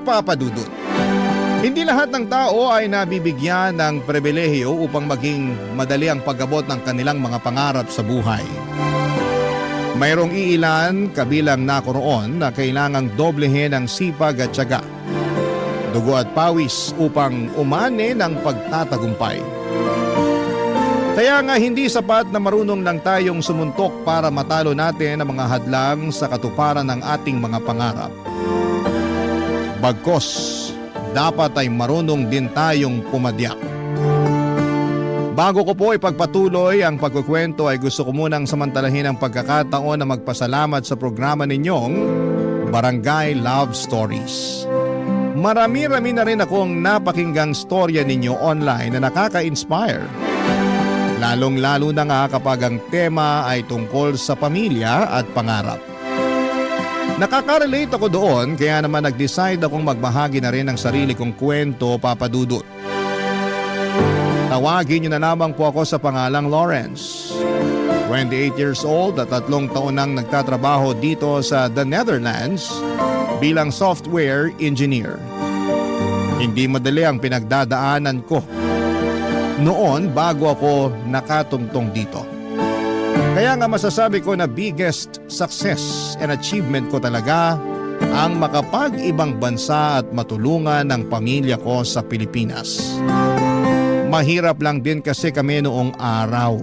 Papa Dudut. Hindi lahat ng tao ay nabibigyan ng pribilehiyo upang maging madali ang pag-abot ng kanilang mga pangarap sa buhay. Mayroong iilan kabilang nakoroon na kailangang doblehin ang sipag at tiyaga, dugo at pawis upang umani ng pagtatagumpay. Kaya nga hindi sapat na marunong lang tayong sumuntok para matalo natin ang mga hadlang sa katuparan ng ating mga pangarap. Bagkus, dapat ay marunong din tayong pumadyak. Bago ko po ipagpatuloy ang pagkukwento ay gusto ko munang samantalahin ang pagkakataon na magpasalamat sa programa ninyong Barangay Love Stories. Marami-rami na rin akong napakinggang storya ninyo online na nakaka-inspire. Lalong-lalo na nga kapag ang tema ay tungkol sa pamilya at pangarap. Nakaka-relate ako doon kaya naman nag-decide akong magbahagi na rin ng sarili kong kwento, Papa Dudut. Tawagin niyo na lamang po ako sa pangalang Lawrence. 28 years old at 3 taon nang nagtatrabaho dito sa The Netherlands bilang software engineer. Hindi madali ang pinagdadaanan ko noon bago ako nakatungtong dito. Kaya nga masasabi ko na biggest success and achievement ko talaga ang makapag-ibang bansa at matulungan ng pamilya ko sa Pilipinas. Mahirap lang din kasi kami noong araw.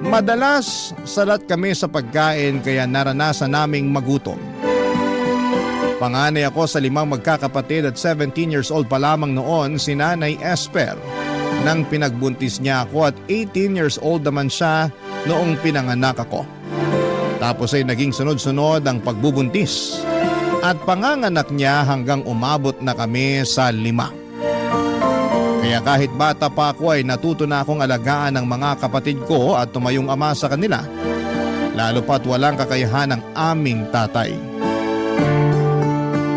Madalas salat kami sa pagkain kaya naranasan naming magutom. Panganay ako sa 5 magkakapatid at 17 years old pa lamang noon si Nanay Esper nang pinagbuntis niya ako at 18 years old naman siya noong pinanganak ako. Tapos ay naging sunod-sunod ang pagbubuntis at panganganak niya hanggang umabot na kami sa 5. Kaya kahit bata pa ako ay natuto na akong alagaan ng mga kapatid ko at tumayong ama sa kanila, lalo pat walang kakayahan ng aming tatay.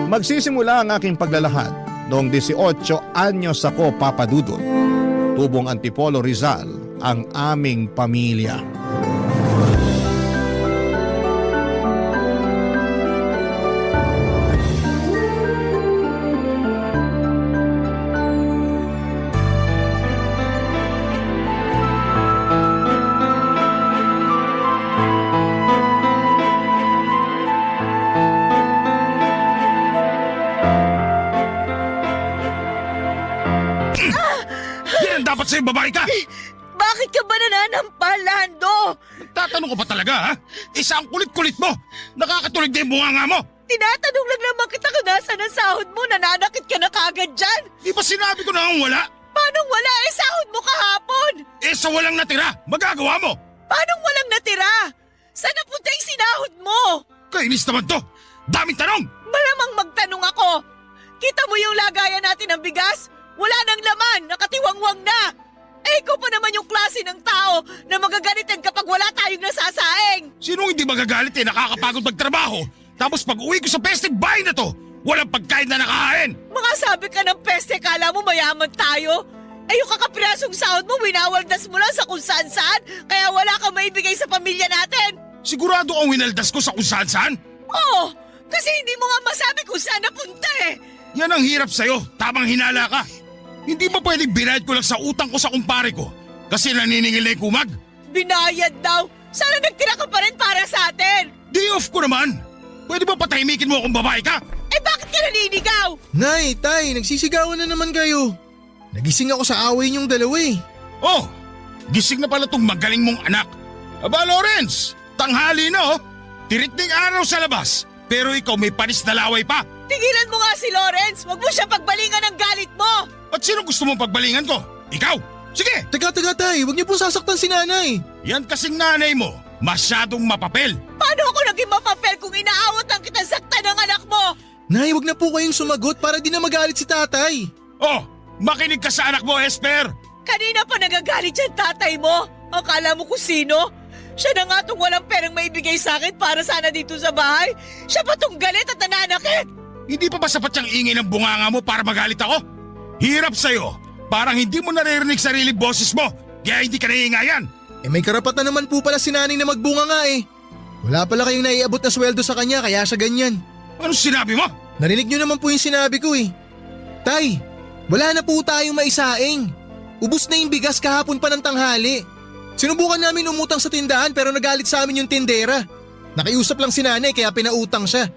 Magsisimula ang aking paglalahad noong 18 anyos ako, Papa Dudut. Tubong Antipolo, Rizal ang aming pamilya. Dapat sa'yo babae ka! Bakit ka ba nananampal, Lando? Tatanong ko pa talaga, ha? Isa ang kulit-kulit mo! Nakakatulig na yung bunganga mo! Tinatanong lang naman kita kung nasaan ang sahod mo, nananakit ka na kagad dyan. Di ba sinabi ko na ang wala? Paano wala? Sahod mo kahapon. Sa walang natira, magagawa mo! Paano walang natira? Saan napunta yung sinahod mo? Kainis naman to! Daming tanong! Malamang magtanong ako. Kita mo yung lagayan natin ng bigas? Wala nang laman, nakatiwangwang na. Ikaw pa naman yung klase ng tao na magagalitan kapag wala tayong nasasaing. Sinong hindi magagalit nakakapagod magtrabaho? Tapos pag uwi ko sa peste bahay na to, walang pagkain na nakahain. Mga sabi ka ng peste, kala mo mayaman tayo? Yung kakapirasong sahod mo, winawaldas mo lang sa kung saan-saan, kaya wala kang maibigay sa pamilya natin. Sigurado ang winaldas ko sa kung saan-saan? Oo, kasi hindi mo nga masabi kung saan napunta eh. Yan ang hirap sa'yo, tamang hinala ka. Hindi ba pwedeng binayad ko lang sa utang ko sa kumpare ko? Kasi naniningil na yung kumag? Binayad daw? Sana nagtira ka pa rin para sa atin? Day off ko naman! Pwede ba patahimikin mo akong babae ka? Bakit ka naninigaw? Nay, tay, nagsisigawan na naman kayo. Nagising ako sa away niyong dalawa eh. Oh, gising na pala tong magaling mong anak. Aba Lawrence, tanghali na oh. Tiritning araw sa labas, pero ikaw may panis na laway pa. Tigilan mo nga si Lawrence, wag mo siya pagbalingan ng galit mo. At sino gusto mong pagbalingan ko? Ikaw! Sige! Teka, tay, huwag niyo po sasaktan si nanay. Yan kasing nanay mo, masyadong mapapel. Paano ako naging mapapel kung inaawat ang kitang saktan ng anak mo? Nay, huwag na po kayong sumagot para di na magalit si tatay. Oh, makinig ka sa anak mo, Esper! Kanina pa nagagalit yung tatay mo. Akala mo kung sino? Siya na nga tong walang perang maibigay sa akin para sana dito sa bahay. Siya pa tong galit at nananakit. Hindi pa ba sapat yung ingay ng bunganga mo para magalit ako? Hirap sa'yo. Parang hindi mo naririnig sarili boses mo. Kaya hindi ka naiingayan. May karapatan naman po pala si nanay na magbunga nga eh. Wala pala kayong naiabot na sweldo sa kanya kaya siya ganyan. Ano sinabi mo? Narinig niyo naman po yung sinabi ko eh. Tay, wala na po tayong maisaing. Ubus na yung bigas kahapon pa ng tanghali. Sinubukan namin umutang sa tindahan pero nagalit sa amin yung tindera. Nakiusap lang si nanay kaya pinautang siya.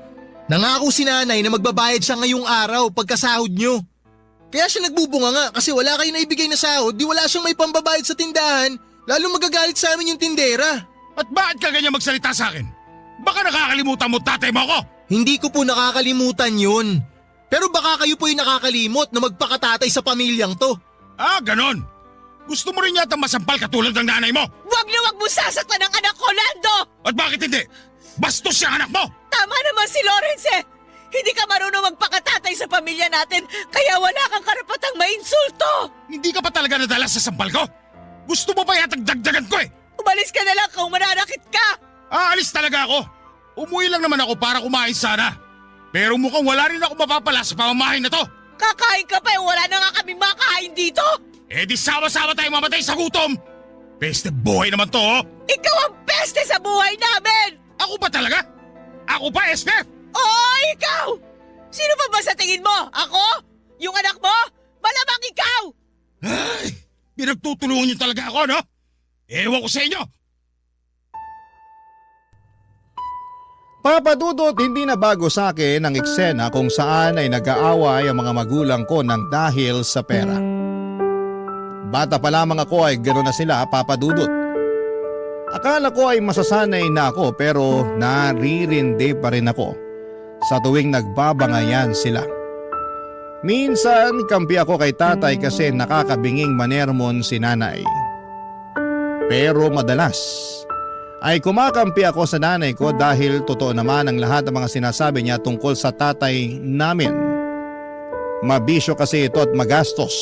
Nangako si nanay na magbabayad siya ngayong araw pagkasahod nyo. Kaya siya nagbubunga nga kasi wala kayo naibigay na sahod, di wala siyang may pambabayad sa tindahan, lalo magagalit sa amin yung tindera. At bakit ka ganyan magsalita sa akin? Baka nakakalimutan mo tatay mo ako? Hindi ko po nakakalimutan yun. Pero baka kayo po yung nakakalimot na magpakatatay sa pamilyang to. Ah, ganon. Gusto mo rin yata masampal katulad ng nanay mo? Wag na wag mo sasaktan ang anak ko, Lando! At bakit hindi? Bastos siyang anak mo! Tama naman si Lawrence eh! Hindi ka marunong magpakatatay sa pamilya natin, kaya wala kang karapatang mainsulto! Hindi ka pa talaga nadala sa sampal ko? Gusto mo pa yatang dagdagan ko eh! Umalis ka na lang kung mananakit ka! Aalis talaga ako! Umuwi lang naman ako para kumain sana. Pero mukhang wala rin ako mapapala sa pamamahay na to! Kakain ka pa eh, wala na nga kaming makain dito! Eh di sama-sama tayong mamatay sa gutom! Peste buhay naman to oh! Ikaw ang peste sa buhay namin! Ako ba talaga? Ako pa, Esper? Oo, ikaw! Sino pa ba sa tingin mo? Ako? Yung anak mo? Malamang ikaw! Ay, pinagtutulungan niyo talaga ako, no? Ewan ko sa inyo! Papa Dudut, hindi na bago sa akin ang eksena kung saan ay nag-aaway ang mga magulang ko ng dahil sa pera. Bata pa lamang ako ay gano'n na sila, Papa Dudut. Akala ko ay masasanay na ako pero naririndi pa rin ako sa tuwing nagbabangayan sila. Minsan kampi ako kay tatay kasi nakakabinging manermon si nanay. Pero madalas ay kumakampi ako sa nanay ko dahil totoo naman ang lahat ng mga sinasabi niya tungkol sa tatay namin. Mabisyo kasi ito at magastos.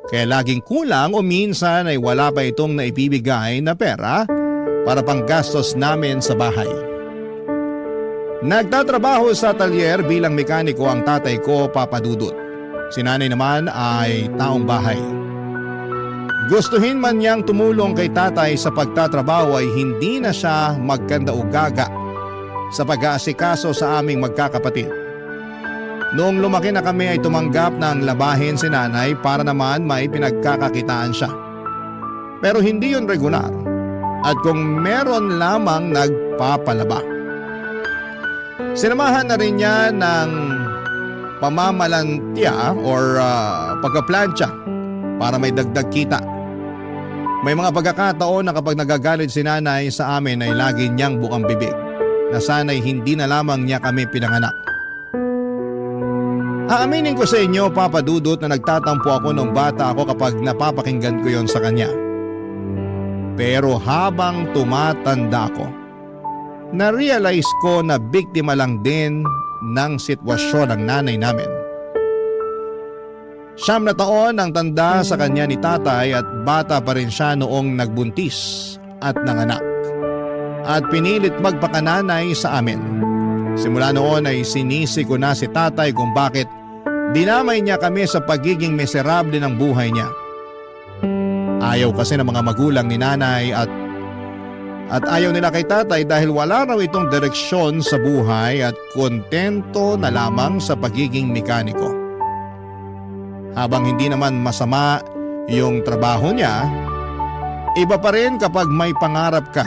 Kaya laging kulang o minsan ay wala pa itong naibibigay na pera para pang gastos namin sa bahay. Nagtatrabaho sa atelier bilang mekaniko ang tatay ko, Papa Dudut. Si nanay naman ay taong bahay. Gustuhin man niyang tumulong kay tatay sa pagtatrabaho ay hindi na siya magkanda o gaga sa pag-aasikaso sa aming magkakapatid. Noong lumaki na kami ay tumanggap ng labahin si nanay para naman may pinagkakakitaan siya. Pero hindi yun regular at kung meron lamang nagpapalaba. Sinamahan na rin niya ng pamamalantya or pagkaplantya para may dagdag kita. May mga pagkakataon na kapag nagagalit si nanay sa amin ay lagi niyang bukang bibig na sana'y hindi na lamang niya kami pinanganak. Aaminin ko sa inyo, Papa Dudut, na nagtatampo ako nung bata ako kapag napapakinggan ko yon sa kanya. Pero habang tumatanda ako, na-realize ko na biktima lang din ng sitwasyon ng nanay namin. 9 na taon ang tanda sa kanya ni tatay at bata pa rin siya noong nagbuntis at nanganak. At pinilit magpakananay sa amin. Simula noon ay sinisi ko na si tatay kung bakit dinamay niya kami sa pagiging miserable ng buhay niya. Ayaw kasi ng mga magulang ni nanay at ayaw nila kay tatay dahil wala raw itong direksyon sa buhay at kontento na lamang sa pagiging mekaniko. Habang hindi naman masama yung trabaho niya, iba pa rin kapag may pangarap ka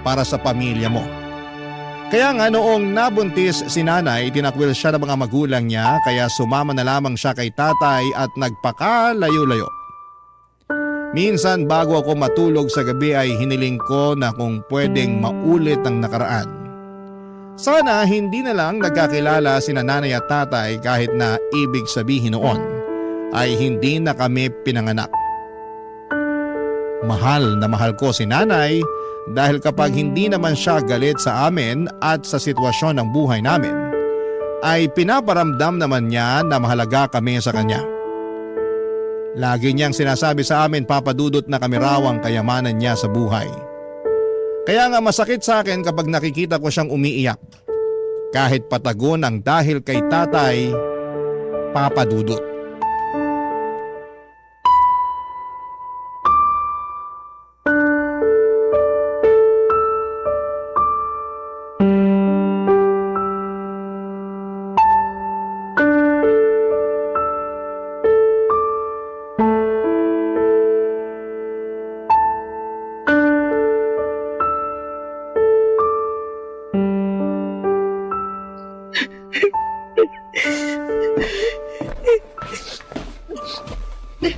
para sa pamilya mo. Kaya nga noong nabuntis si nanay, tinakwil siya ng mga magulang niya kaya sumama na lamang siya kay tatay at nagpakalayo-layo. Minsan bago ako matulog sa gabi ay hiniling ko na kung pwedeng maulit ang nakaraan. Sana hindi na lang nagkakilala sina nanay at tatay kahit na ibig sabihin noon ay hindi na kami pinanganak. Mahal na mahal ko si nanay dahil kapag hindi naman siya galit sa amin at sa sitwasyon ng buhay namin, ay pinaparamdam naman niya na mahalaga kami sa kanya. Lagi niyang sinasabi sa amin, Papa Dudut, na kami raw ang kayamanan niya sa buhay. Kaya nga masakit sa akin kapag nakikita ko siyang umiiyak. Kahit patagon ang dahil kay tatay, Papa Dudut.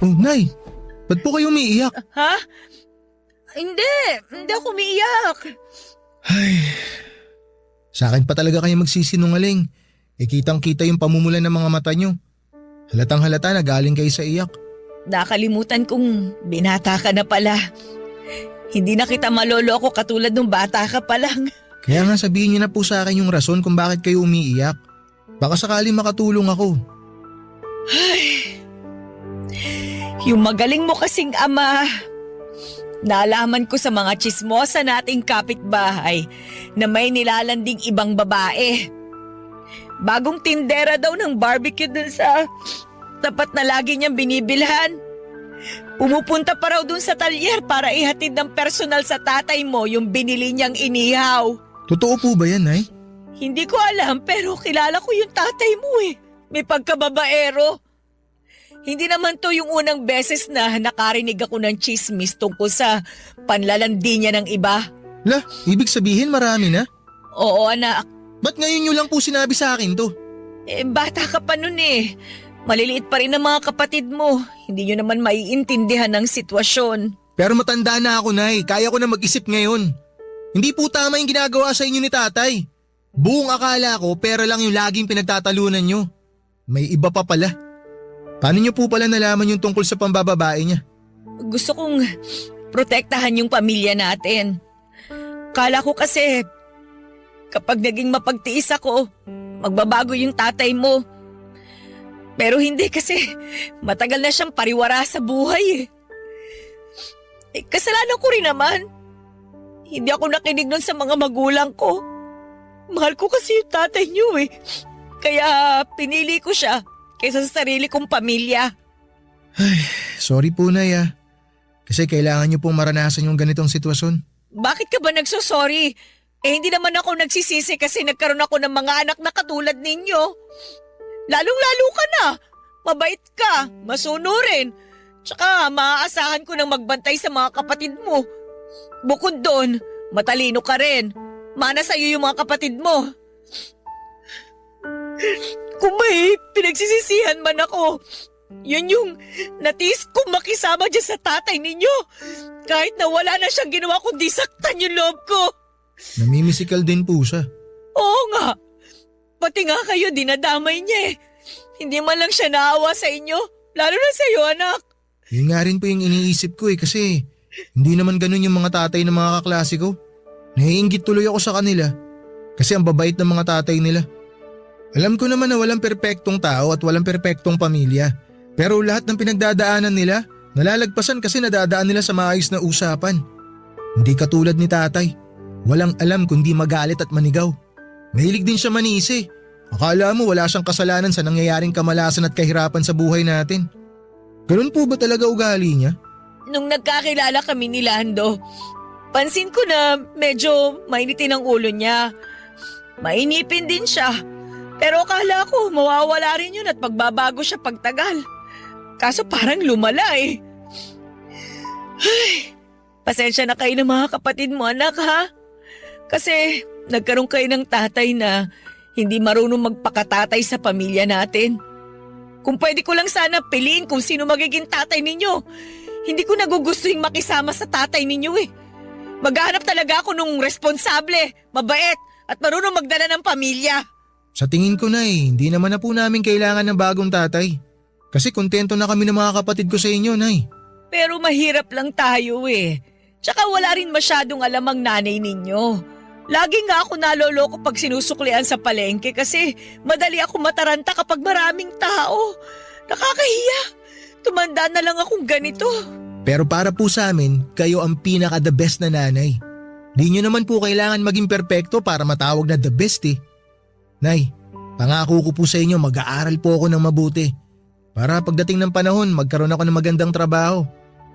Oh, Nay, ba't po kayo umiiyak? Ha? Hindi ako umiiyak. Sa akin pa talaga kayo magsisinungaling. Kitang-kita yung pamumulan ng mga mata nyo. Halatang halata na galing kayo sa iyak. Nakalimutan kong binata ka na pala. Hindi na kita maloloko katulad nung bata ka pa lang. Kaya nga sabihin niyo na po sa akin yung rason kung bakit kayo umiiyak. Baka sakaling makatulong ako. Yung magaling mo kasing ama. Naalaman ko sa mga tsismosa nating kapitbahay na may nilalanding ibang babae. Bagong tindera daw ng barbecue dun sa tapat na lagi niyang binibilhan. Pumupunta pa raw dun sa talyer para ihatid ng personal sa tatay mo yung binili niyang inihaw. Totoo po ba yan, Nay? Hindi ko alam pero kilala ko yung tatay mo eh. May pagkababaero. Hindi naman to yung unang beses na nakarinig ako ng chismis tungkol sa panlalandi niya ng iba. Lah, ibig sabihin marami na? Oo anak, Ba't ngayon nyo lang po sinabi sa akin to? bata ka pa nun eh. Maliliit pa rin ang mga kapatid mo. Hindi nyo naman maiintindihan ng sitwasyon. Pero matanda na ako, Nay. Kaya ko na mag-isip ngayon. Hindi po tama yung ginagawa sa inyo ni tatay. Buong akala ko pera lang yung laging pinagtatalunan nyo. May iba pa pala. Paano nyo po pala nalaman yung tungkol sa pambababae niya? Gusto kong protektahan yung pamilya natin. Kala ko kasi kapag naging mapagtiis ako, magbabago yung tatay mo. Pero hindi kasi matagal na siyang pariwara sa buhay eh. Kasalanan ko rin naman. Hindi ako nakinig nun sa mga magulang ko. Mahal ko kasi yung tatay niyo eh. Kaya pinili ko siya kaysa sa sarili kong pamilya. Sorry po, Nay ah. Kasi kailangan nyo pong maranasan yung ganitong sitwasyon. Bakit ka ba nagsosorry? Hindi naman ako nagsisisi kasi nagkaroon ako ng mga anak na katulad ninyo. Lalong-lalo ka na. Mabait ka, masunurin. Tsaka maaasahan ko nang magbantay sa mga kapatid mo. Bukod doon, matalino ka rin. Mana sa'yo yung mga kapatid mo. Kung may pinagsisisihan man ako, yun yung natiis kong makisama dyan sa tatay ninyo. Kahit na wala na siyang ginawa kundi saktan yung loob ko. Namimisikal din po siya. Oo nga. Pati nga kayo dinadamay niya eh. Hindi man lang siya naawa sa inyo. Lalo na sa'yo anak. Yun nga rin po yung iniisip ko kasi hindi naman ganun yung mga tatay ng mga kaklase ko. Naiinggit tuloy ako sa kanila kasi ang babait ng mga tatay nila. Alam ko naman na walang perpektong tao at walang perpektong pamilya. Pero lahat ng pinagdadaanan nila, nalalagpasan kasi nadadaan nila sa maayos na usapan. Hindi katulad ni tatay. Walang alam kundi magalit at manigaw. Mahilig din siya manisi. Akala mo wala siyang kasalanan sa nangyayaring kamalasan at kahirapan sa buhay natin. Ganun po ba talaga ugali niya? Nung nagkakilala kami ni Lando, pansin ko na medyo mainitin ang ulo niya. Mainipin din siya. Pero akala ko mawawala rin yun at magbabago siya pagtagal. Kaso parang lumala eh. Ay, pasensya na kayo ng mga kapatid mo anak ha. Kasi nagkaroon kayo ng tatay na hindi marunong magpakatatay sa pamilya natin. Kung pwede ko lang sana piliin kung sino magiging tatay ninyo. Hindi ko nagugustuhin makisama sa tatay ninyo eh. Maghahanap talaga ako nung responsable, mabait at marunong magdala ng pamilya. Sa tingin ko na hindi naman na po namin kailangan ng bagong tatay. Kasi kontento na kami ng mga kapatid ko sa inyo, Nay. Pero mahirap lang tayo eh. Tsaka wala rin masyadong alam ang nanay ninyo. Lagi nga ako naloloko pag sinusuklian sa palengke kasi madali ako mataranta kapag maraming tao. Nakakahiya. Tumanda na lang akong ganito. Pero para po sa amin, kayo ang pinaka the best na nanay. Di nyo naman po kailangan maging perpekto para matawag na the best eh. Nay, pangako ko po sa inyo mag-aaral po ako ng mabuti. Para pagdating ng panahon magkaroon ako ng magandang trabaho.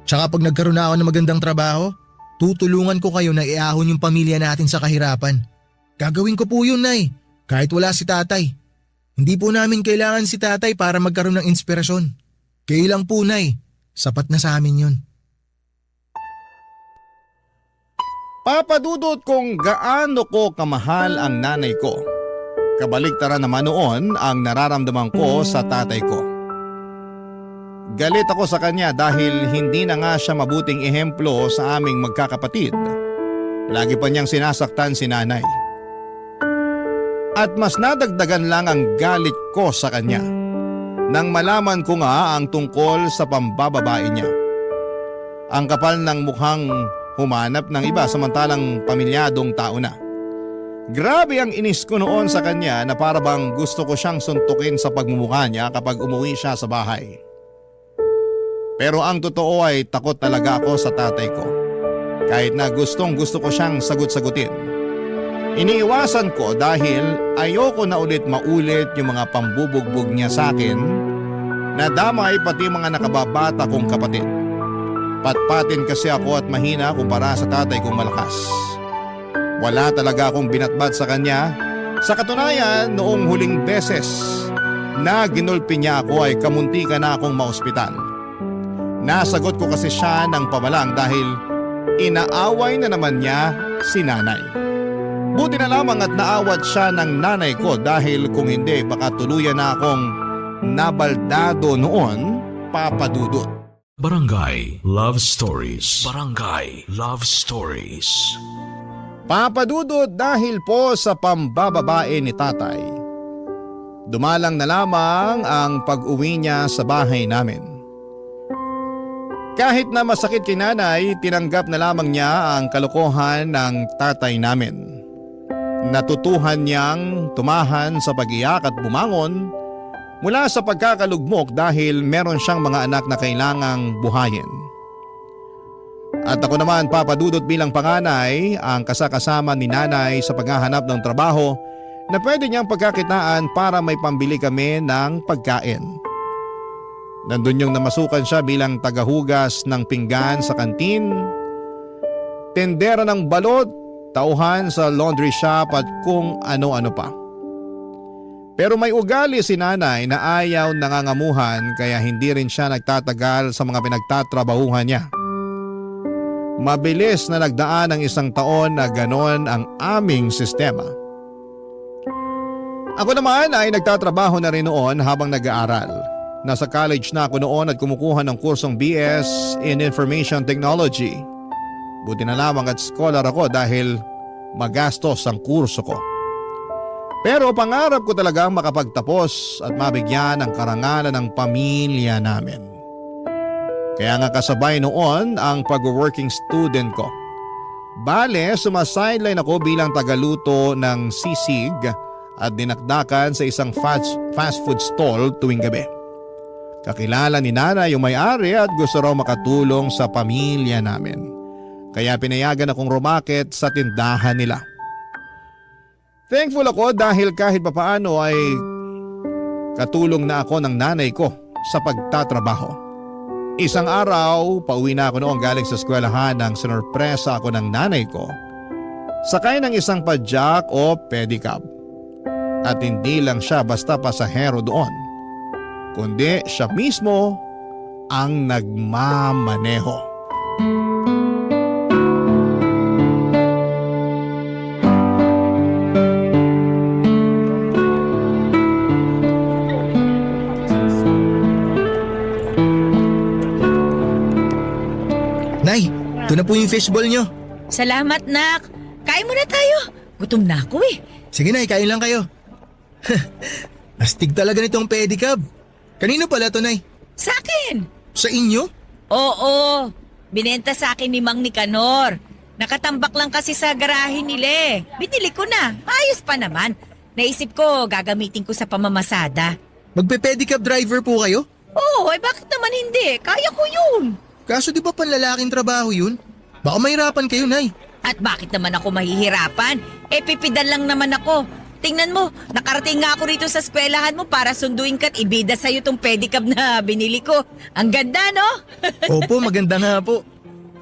Tsaka pag nagkaroon na ako ng magandang trabaho, tutulungan ko kayo na iahon yung pamilya natin sa kahirapan. Gagawin ko po yun, Nay, kahit wala si tatay. Hindi po namin kailangan si tatay para magkaroon ng inspirasyon. Kayo lang po, Nay. Sapat na sa amin yun. Papadudot kung gaano ko kamahal ang nanay ko. Kabaliktaran naman noon ang nararamdaman ko sa tatay ko. Galit ako sa kanya dahil hindi na nga siya mabuting ehemplo sa aming magkakapatid. Lagi pa niyang sinasaktan si nanay. At mas nadagdagan lang ang galit ko sa kanya nang malaman ko nga ang tungkol sa pambababae niya. Ang kapal ng mukhang humanap ng iba samantalang pamilyadong tao na. Grabe ang inis ko noon sa kanya na para bang gusto ko siyang suntukin sa pagmumukha niya kapag umuwi siya sa bahay. Pero ang totoo ay takot talaga ako sa tatay ko. Kahit na gustong gusto ko siyang sagot-sagutin. Iniiwasan ko dahil ayoko na ulit maulit yung mga pambubugbog niya sa akin na damay pati mga nakababata kong kapatid. Patpatin kasi ako at mahina kumpara sa tatay kong malakas. Wala talaga akong binatbat sa kanya. Sa katunayan, noong huling beses na ginulpi niya ako ay kamuntikan na akong maospital. Nasagot ko kasi siya ng pamalang dahil inaaway na naman niya si nanay. Buti na lamang at naawat siya ng nanay ko dahil kung hindi baka tuluyan na akong nabaldado noon, Papa Dudut. Barangay Love Stories. Barangay Love Stories. Papa Dudut, dahil po sa pambababae ni tatay, dumalang na lamang ang pag-uwi niya sa bahay namin. Kahit na masakit kay nanay, tinanggap na lamang niya ang kalokohan ng tatay namin. Natutuhan niyang tumahan sa pag-iyak at bumangon mula sa pagkakalugmok dahil meron siyang mga anak na kailangang buhayin. At ako naman, Papa Dudut, bilang panganay, ang kasakasama ni nanay sa paghahanap ng trabaho na pwede niyang pagkakitaan para may pambili kami ng pagkain. Nandun yung namasukan siya bilang tagahugas ng pinggan sa kantin, tendera ng balot, tauhan sa laundry shop at kung ano-ano pa. Pero may ugali si nanay na ayaw nangangamuhan kaya hindi rin siya nagtatagal sa mga pinagtatrabahuhan niya. Mabilis na nagdaan ang 1 taon na ganon ang aming sistema. Ako naman ay nagtatrabaho na rin noon habang nag-aaral. Nasa college na ako noon at kumukuha ng kursong BS in Information Technology. Buti na lamang at scholar ako dahil magastos ang kurso ko. Pero pangarap ko talagang makapagtapos at mabigyan ng karangalan ng pamilya namin. Kaya nga kasabay noon ang pag-working student ko. Bale, sumasideline ako bilang tagaluto ng sisig at dinakdakan sa isang fast food stall tuwing gabi. Kakilala ni nanay yung may-ari at gusto raw makatulong sa pamilya namin. Kaya pinayagan akong rumakit sa tindahan nila. Thankful ako dahil kahit papaano ay katulong na ako ng nanay ko sa pagtatrabaho. Isang araw, pauwi na ako noong galing sa eskwelahan nang sinurpresa ako ng nanay ko. Sakay ng isang padyak o pedicab. At hindi lang siya basta pasahero doon, kundi siya mismo ang nagmamaneho. Nay, ito na po yung fishball nyo. Salamat, nak. Kain muna tayo. Gutom na ako eh. Sige Nay, kain lang kayo. Astig talaga nitong pedicab. Kanino pala to, Nay? Sa akin. Sa inyo? Oo. Binenta sa akin ni Mang Nicanor. Nakatambak lang kasi sa garahe nila eh. Binili ko na. Ayos pa naman. Naisip ko, gagamitin ko sa pamamasada. Magpe-pedicab driver po kayo? Oo, bakit naman hindi? Kaya ko yun. Kaso di ba panlalaking trabaho yun? Baka mahirapan kayo, Nay. At bakit naman ako mahihirapan? Pipidan lang naman ako. Tingnan mo, nakarating nga ako rito sa eskwelahan mo para sunduin ka at ibida sa'yo tong pedicab na binili ko. Ang ganda, no? Opo, maganda nga po.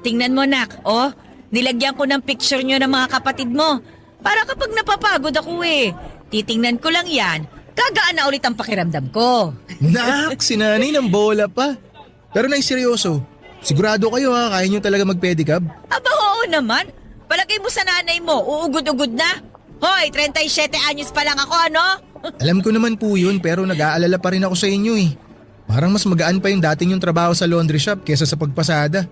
Tingnan mo, nak. Oh, nilagyan ko ng picture nyo ng mga kapatid mo. Para kapag napapagod ako titingnan ko lang yan, gagaan na ulit ang pakiramdam ko. Nak, sinanay ng bola pa. Pero Nay, seryoso. Sigurado kayo kaya nyo talaga mag-pedicab? Aba, oo naman. Palagay mo sa nanay mo, uugod-ugod na. Hoy, 37 anyos pa lang ako, ano? Alam ko naman po yun pero nag-aalala pa rin ako sa inyo eh. Parang mas magaan pa yung dating yung trabaho sa laundry shop kesa sa pagpasada.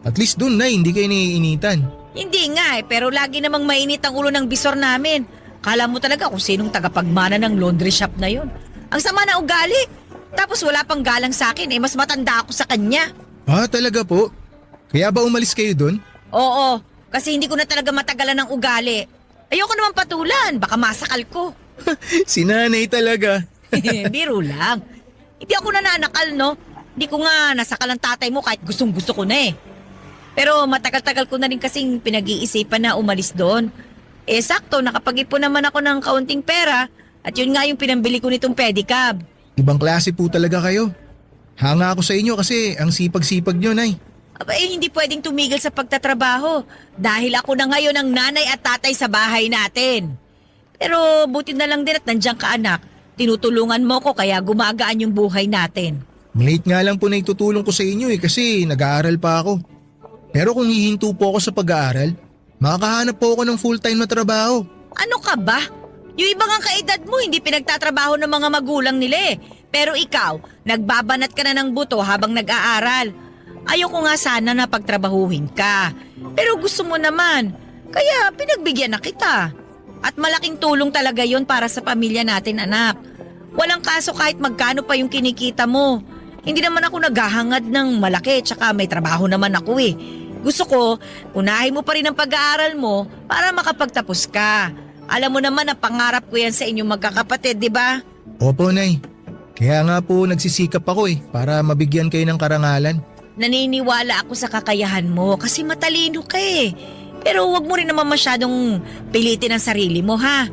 At least dun na hindi kayo naiinitan. Hindi nga pero lagi namang mainit ang ulo ng bisor namin. Kala mo talaga kung sinong tagapagmana ng laundry shop na yon. Ang sama na ugali. Tapos wala pang galang sa akin mas matanda ako sa kanya. Ah, talaga po? Kaya ba umalis kayo dun? Oo, kasi hindi ko na talaga matagalan ng ugali. Ayoko naman patulan, baka masakal ko. Si nanay talaga. Biro lang. Hindi ako nananakal, no? Hindi ko nga nasakal ang tatay mo kahit gustong gusto ko na eh. Pero matagal-tagal ko na rin kasing pinag-iisipan na umalis doon. Sakto, nakapag-ipon naman ako ng kaunting pera at yun nga yung pinambili ko nitong pedicab. Ibang klase po talaga kayo. Hanga ako sa inyo kasi ang sipag-sipag nyo, Nay. Aba hindi pwedeng tumigil sa pagtatrabaho dahil ako na ngayon ang nanay at tatay sa bahay natin. Pero buti na lang din at nandiyan ka anak. Tinutulungan mo ko kaya gumagaan yung buhay natin. Late nga lang po na itutulong ko sa inyo kasi nag-aaral pa ako. Pero kung hihinto po ako sa pag-aaral, makakahanap po ako ng full-time na trabaho. Ano ka ba? Yung ibang ang kaedad mo hindi pinagtatrabaho ng mga magulang nila eh. Pero ikaw, nagbabanat ka na ng buto habang nag-aaral. Ayoko nga sana na pagtrabahuhin ka. Pero gusto mo naman, kaya pinagbigyan na kita. At malaking tulong talaga yon para sa pamilya natin anak. Walang kaso kahit magkano pa yung kinikita mo. Hindi naman ako naghahangad ng malaki tsaka may trabaho naman ako eh. Gusto ko, unahin mo pa rin ang pag-aaral mo para makapagtapos ka. Alam mo naman na pangarap ko yan sa inyong magkakapatid, di ba? Opo, Nay. Kaya nga po nagsisikap ako para mabigyan kayo ng karangalan. Naniniwala ako sa kakayahan mo kasi matalino ka eh. Pero wag mo rin naman masyadong pilitin ang sarili mo ha.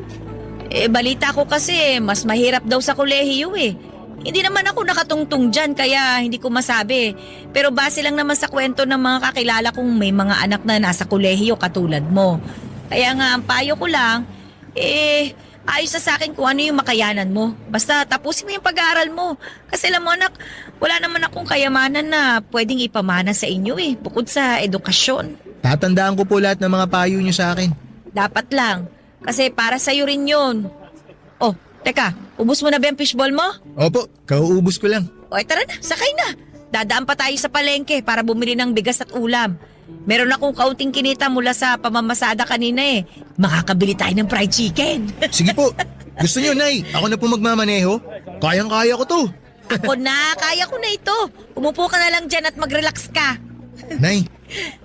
Balita ko kasi mas mahirap daw sa kolehiyo eh. Hindi naman ako nakatungtong dyan kaya hindi ko masabi. Pero base lang naman sa kwento ng mga kakilala kong may mga anak na nasa kolehiyo katulad mo. Kaya nga ang payo ko lang, ayos na sa akin kung ano yung makayanan mo. Basta tapusin mo yung pag-aaral mo. Kasi alam mo anak, wala naman akong kayamanan na pwedeng ipamana sa inyo bukod sa edukasyon. Tatandaan ko po lahat ng mga payo nyo sa akin. Dapat lang. Kasi para sa'yo rin yun. Oh, teka, ubos mo na ba yung fishball mo? Opo, kauubos ko lang. O tara na, sakay na. Dadaan pa tayo sa palengke para bumili ng bigas at ulam. Meron akong kaunting kinita mula sa pamamasada kanina Makakabili tayo ng fried chicken. Sige po, gusto nyo, Nay? Ako na po magmamaneho? Kayang-kaya ko to. Ako na, kaya ko na ito. Umupo ka na lang dyan at mag-relax ka. Nay,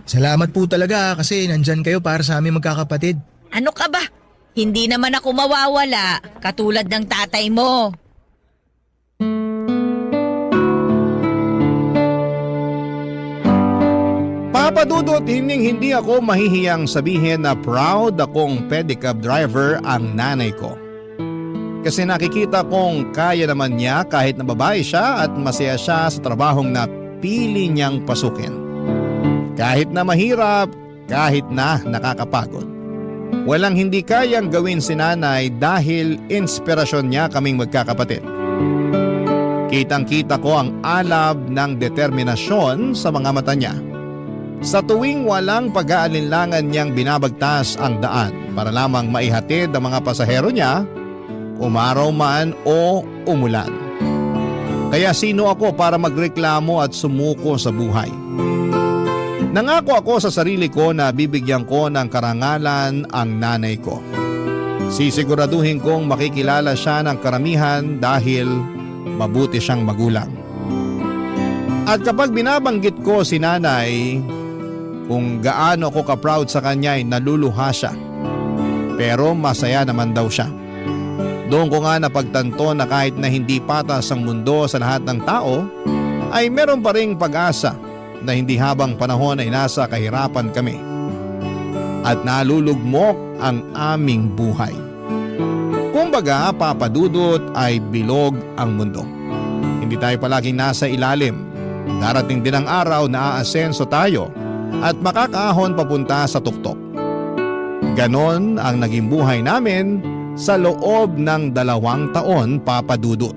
salamat po talaga kasi nandyan kayo para sa aming magkakapatid. Ano ka ba? Hindi naman ako mawawala, katulad ng tatay mo. Papa Dudut, hindi ako mahihiyang sabihin na proud akong pedicab driver ang nanay ko. Kasi nakikita kong kaya naman niya kahit na babae siya at masaya siya sa trabahong na pili niyang pasukin. Kahit na mahirap, kahit na nakakapagod. Walang hindi kayang gawin si nanay dahil inspirasyon niya kaming magkakapatid. Kitang-kita ko ang alab ng determinasyon sa mga mata niya. Sa tuwing walang pag-aalinlangan niyang binabagtas ang daan para lamang maihatid ang mga pasahero niya, umaraw man o umulan. Kaya sino ako para magreklamo at sumuko sa buhay? Nangako ako sa sarili ko na bibigyan ko ng karangalan ang nanay ko. Sisiguraduhin kong makikilala siya ng karamihan dahil mabuti siyang magulang. At kapag binabanggit ko si nanay, kung gaano ako ka-proud sa kanya ay naluluha siya. Pero masaya naman daw siya. Doon ko nga napagtanto na kahit na hindi patas ang mundo sa lahat ng tao, ay meron pa ring pag-asa na hindi habang panahon ay nasa kahirapan kami. At nalulugmok ang aming buhay. Kumbaga, Papa Dudut ay bilog ang mundo. Hindi tayo palaging nasa ilalim. Darating din ang araw na aasenso tayo at makakaahon papunta sa tuktok. Ganon ang naging buhay namin sa loob ng 2 taon, Papa Dudut.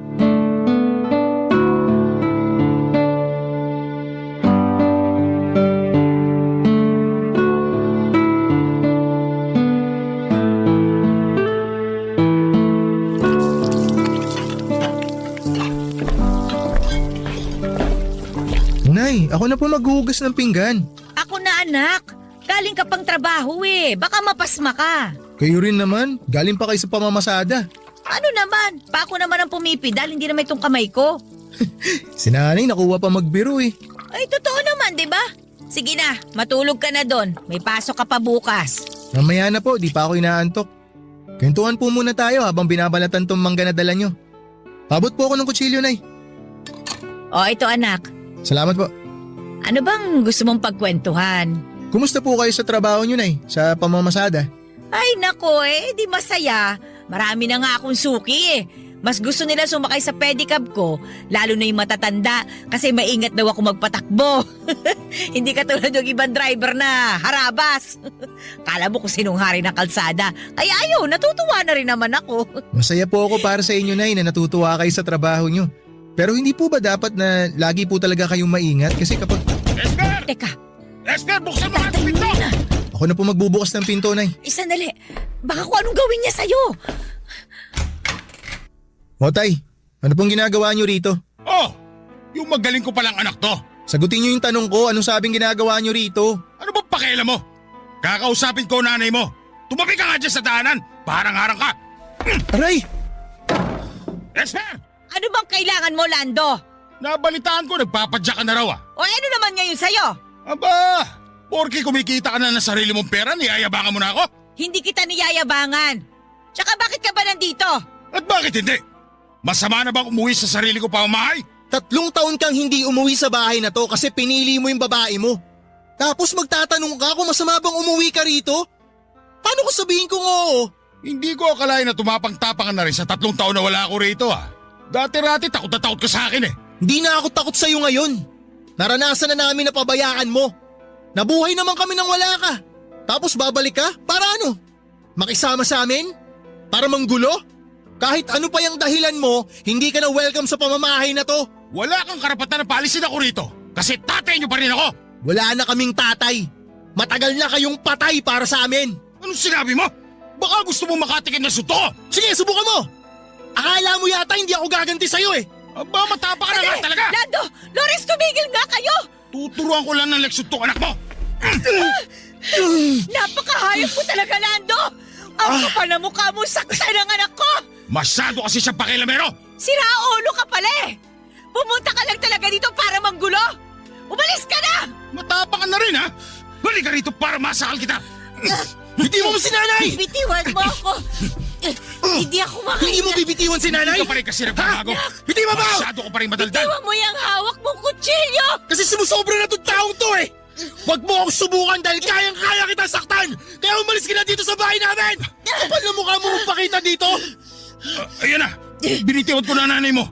Nay, ako na po maghuhugas ng pinggan. Ako na anak. Galing ka pang trabaho eh. Baka mapasma ka. Kayo rin naman, galing pa kayo sa pamamasada. Ano naman? Pa ako naman ang pumipidal, hindi naman itong kamay ko. Si nanay nakuha pa magbiro eh. Ay, totoo naman, di ba? Sige na, matulog ka na doon. May pasok ka pa bukas. Mamaya na po, di pa ako inaantok. Kwentuhan po muna tayo habang binabalatan tong mangga na dala nyo. Pabot po ako ng kutsilyo, Nay. O, ito anak. Salamat po. Ano bang gusto mong pagkwentuhan? Kumusta po kayo sa trabaho nyo, Nay? Sa pamamasada? Ay nako di masaya. Marami na nga akong suki eh. Mas gusto nila sumakay sa pedicab ko, lalo na yung matatanda kasi maingat daw ako magpatakbo. Hindi katulad yung ibang driver na harabas. Kala mo kung sinong hari ng kalsada. Kaya ayaw, natutuwa na rin naman ako. Masaya po ako para sa inyo, Nay, na natutuwa kayo sa trabaho nyo. Pero hindi po ba dapat na lagi po talaga kayong maingat? Kasi kapag... Esper! Teka, Esper, buksan mo ang pinto! Ako na po magbubukas ng pinto, Nay. sandali. Baka kung anong gawin niya sa'yo. O, Tay, ano pong ginagawa nyo rito? Oh, yung magaling ko palang anak to. Sagutin nyo yung tanong ko, anong sabing ginagawa nyo rito? Ano ba pakialam mo? Kakausapin ko nanay mo. Tumabi ka nga dyan sa daanan. Parang-harang ka. Aray! Esper! Ano bang kailangan mo, Lando? Nabalitaan ko nagpapadya ka na raw ah. O ano naman ngayon sa'yo? Aba, porke kumikita ka na ng sarili mong pera, niyayabangan mo na ako? Hindi kita niyayabangan. Tsaka bakit ka ba nandito? At bakit hindi? Masama na bang umuwi sa sarili ko pamamahay? 3 taon kang hindi umuwi sa bahay na to kasi pinili mo yung babae mo. Tapos magtatanong ka kung masama bang umuwi ka rito? Paano ko sabihin kung oo? Hindi ko akalain na tumapang-tapangan na rin sa 3 taon na wala ako rito ah. Dati-rati takot na takot ka sa akin eh. Hindi na ako takot sa'yo ngayon. Naranasan na namin na pabayaan mo. Nabuhay naman kami nang wala ka. Tapos babalik ka? Para ano? Makisama sa amin? Para manggulo? Kahit ano pa yung dahilan mo, hindi ka na welcome sa pamamahay na to. Wala kang karapatan na paalisin ako rito. Kasi tatay niyo pa rin ako. Wala na kaming tatay. Matagal na kayong patay para sa amin. Anong sinabi mo? Baka gusto mo makatikin na suto ko. Sige, subukan mo. Akala mo yata hindi ako gaganti sa'yo eh. Aba, matapa ka na nga talaga. Lando! Lawrence, tumigil nga kayo! Tuturuan ko lang ng leksyon tong anak mo. Napakahayop mo talaga, Lando! Ang kapal na mukha mo, sakta ng anak ko! Masyado kasi siyang pakilamero. Sira ulo ka pala eh! Pumunta ka lang talaga dito para manggulo! Umalis ka na! Matapa ka na rin ha. Balik ka rito para masakal kita. Bitiwan mo si nanay! Bitiwan mo ako! Hindi ako makita. Hindi mo bibitiwan si nanay? Hindi ka pa rin kasi nagbabago. Bitiwan mo! Masyado ka pa rin madaldal. Bitiwan mo yung hawak mong kutsilyo! Kasi sumusobra na itong taong to eh! Huwag mo akong subukan dahil kayang-kaya kita saktan! Kaya umalis ka na dito sa bahay namin! Kapal na mukha mo magpakita dito! Ayan na. Binitiwan ko na nanay mo.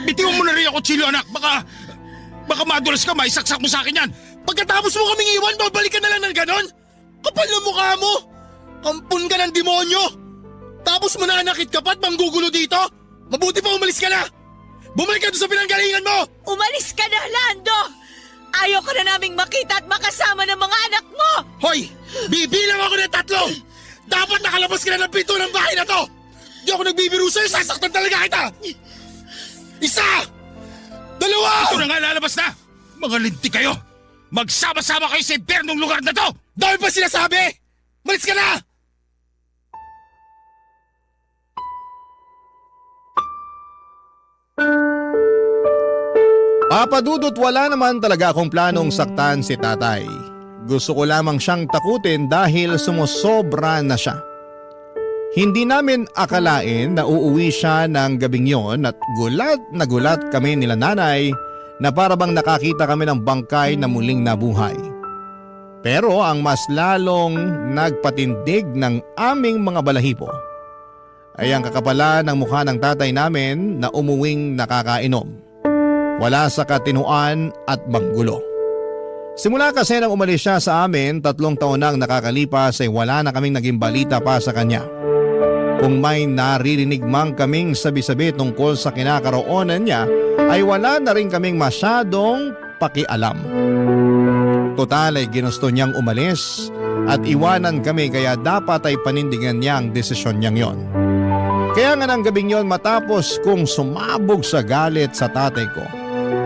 Bitiwan mo na rin ako, Chilo anak. Baka madulas ka, maisaksak mo sa akin yan. Pagkatapos mo kaming iwan, babalik ka na lang ng ganon? Kapal na mukha mo! Kampun ka ng demonyo! Tapos mananakit ka pa't manggugulo dito? Mabuti pa umalis ka na! Bumalik ka doon sa pinanggalingan mo! Umalis ka na, Lando! Ayaw ka na naming makita at makasama ng mga anak mo! Hoy! Bibilang ako ng 3! Dapat nakalabas ka na ng pinto ng bahay na to! Di ako nagbibiro sa'yo, sasaktan talaga kita! 1! 2! Ito na nga lalabas na. Mga linti kayo. Magsama-sama kayo sa impyernong lugar na to. Dahil pa sinasabi! Malis ka na! Papadudot wala naman talaga akong planong saktan si tatay. Gusto ko lamang siyang takutin dahil sumusobra na siya. Hindi namin akalain na uuwi siya ng gabing yon at gulat na gulat kami nila nanay na parabang nakakita kami ng bangkay na muling nabuhay. Pero ang mas lalong nagpatindig ng aming mga balahibo ay ang kakapalan ng mukha ng tatay namin na umuwing nakakainom. Wala sa katinuan at manggulo. Simula kasi nang umalis siya sa amin, 3 taon nang nakakalipas ay wala na kaming naging balita pa sa kanya. Kung may naririnig mang kaming sabi-sabi tungkol sa kinakaroonan niya, ay wala na rin kaming masyadong pakialam. Total ay ginusto niyang umalis at iwanan kami kaya dapat ay panindigan niya ang desisyon niyang yon. Kaya nga ng gabing yon matapos kong sumabog sa galit sa tatay ko,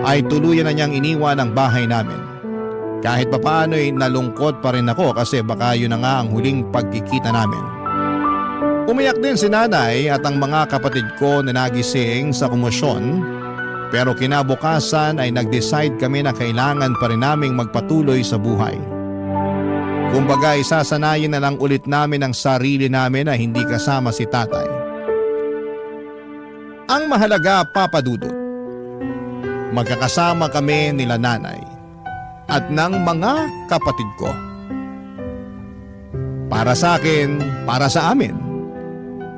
ay tuluyan na niyang iniwan ang bahay namin. Kahit papaano ay nalungkot pa rin ako kasi baka yun na nga ang huling pagkikita namin. Umiyak din si nanay at ang mga kapatid ko na nagising sa komosyon, pero kinabukasan ay nag-decide kami na kailangan pa rin naming magpatuloy sa buhay. Kumbaga isasanayin na lang ulit namin ang sarili namin na hindi kasama si tatay. Ang mahalaga, Papa Dudut, magkakasama kami nila nanay at ng mga kapatid ko. Para sa akin, para sa amin,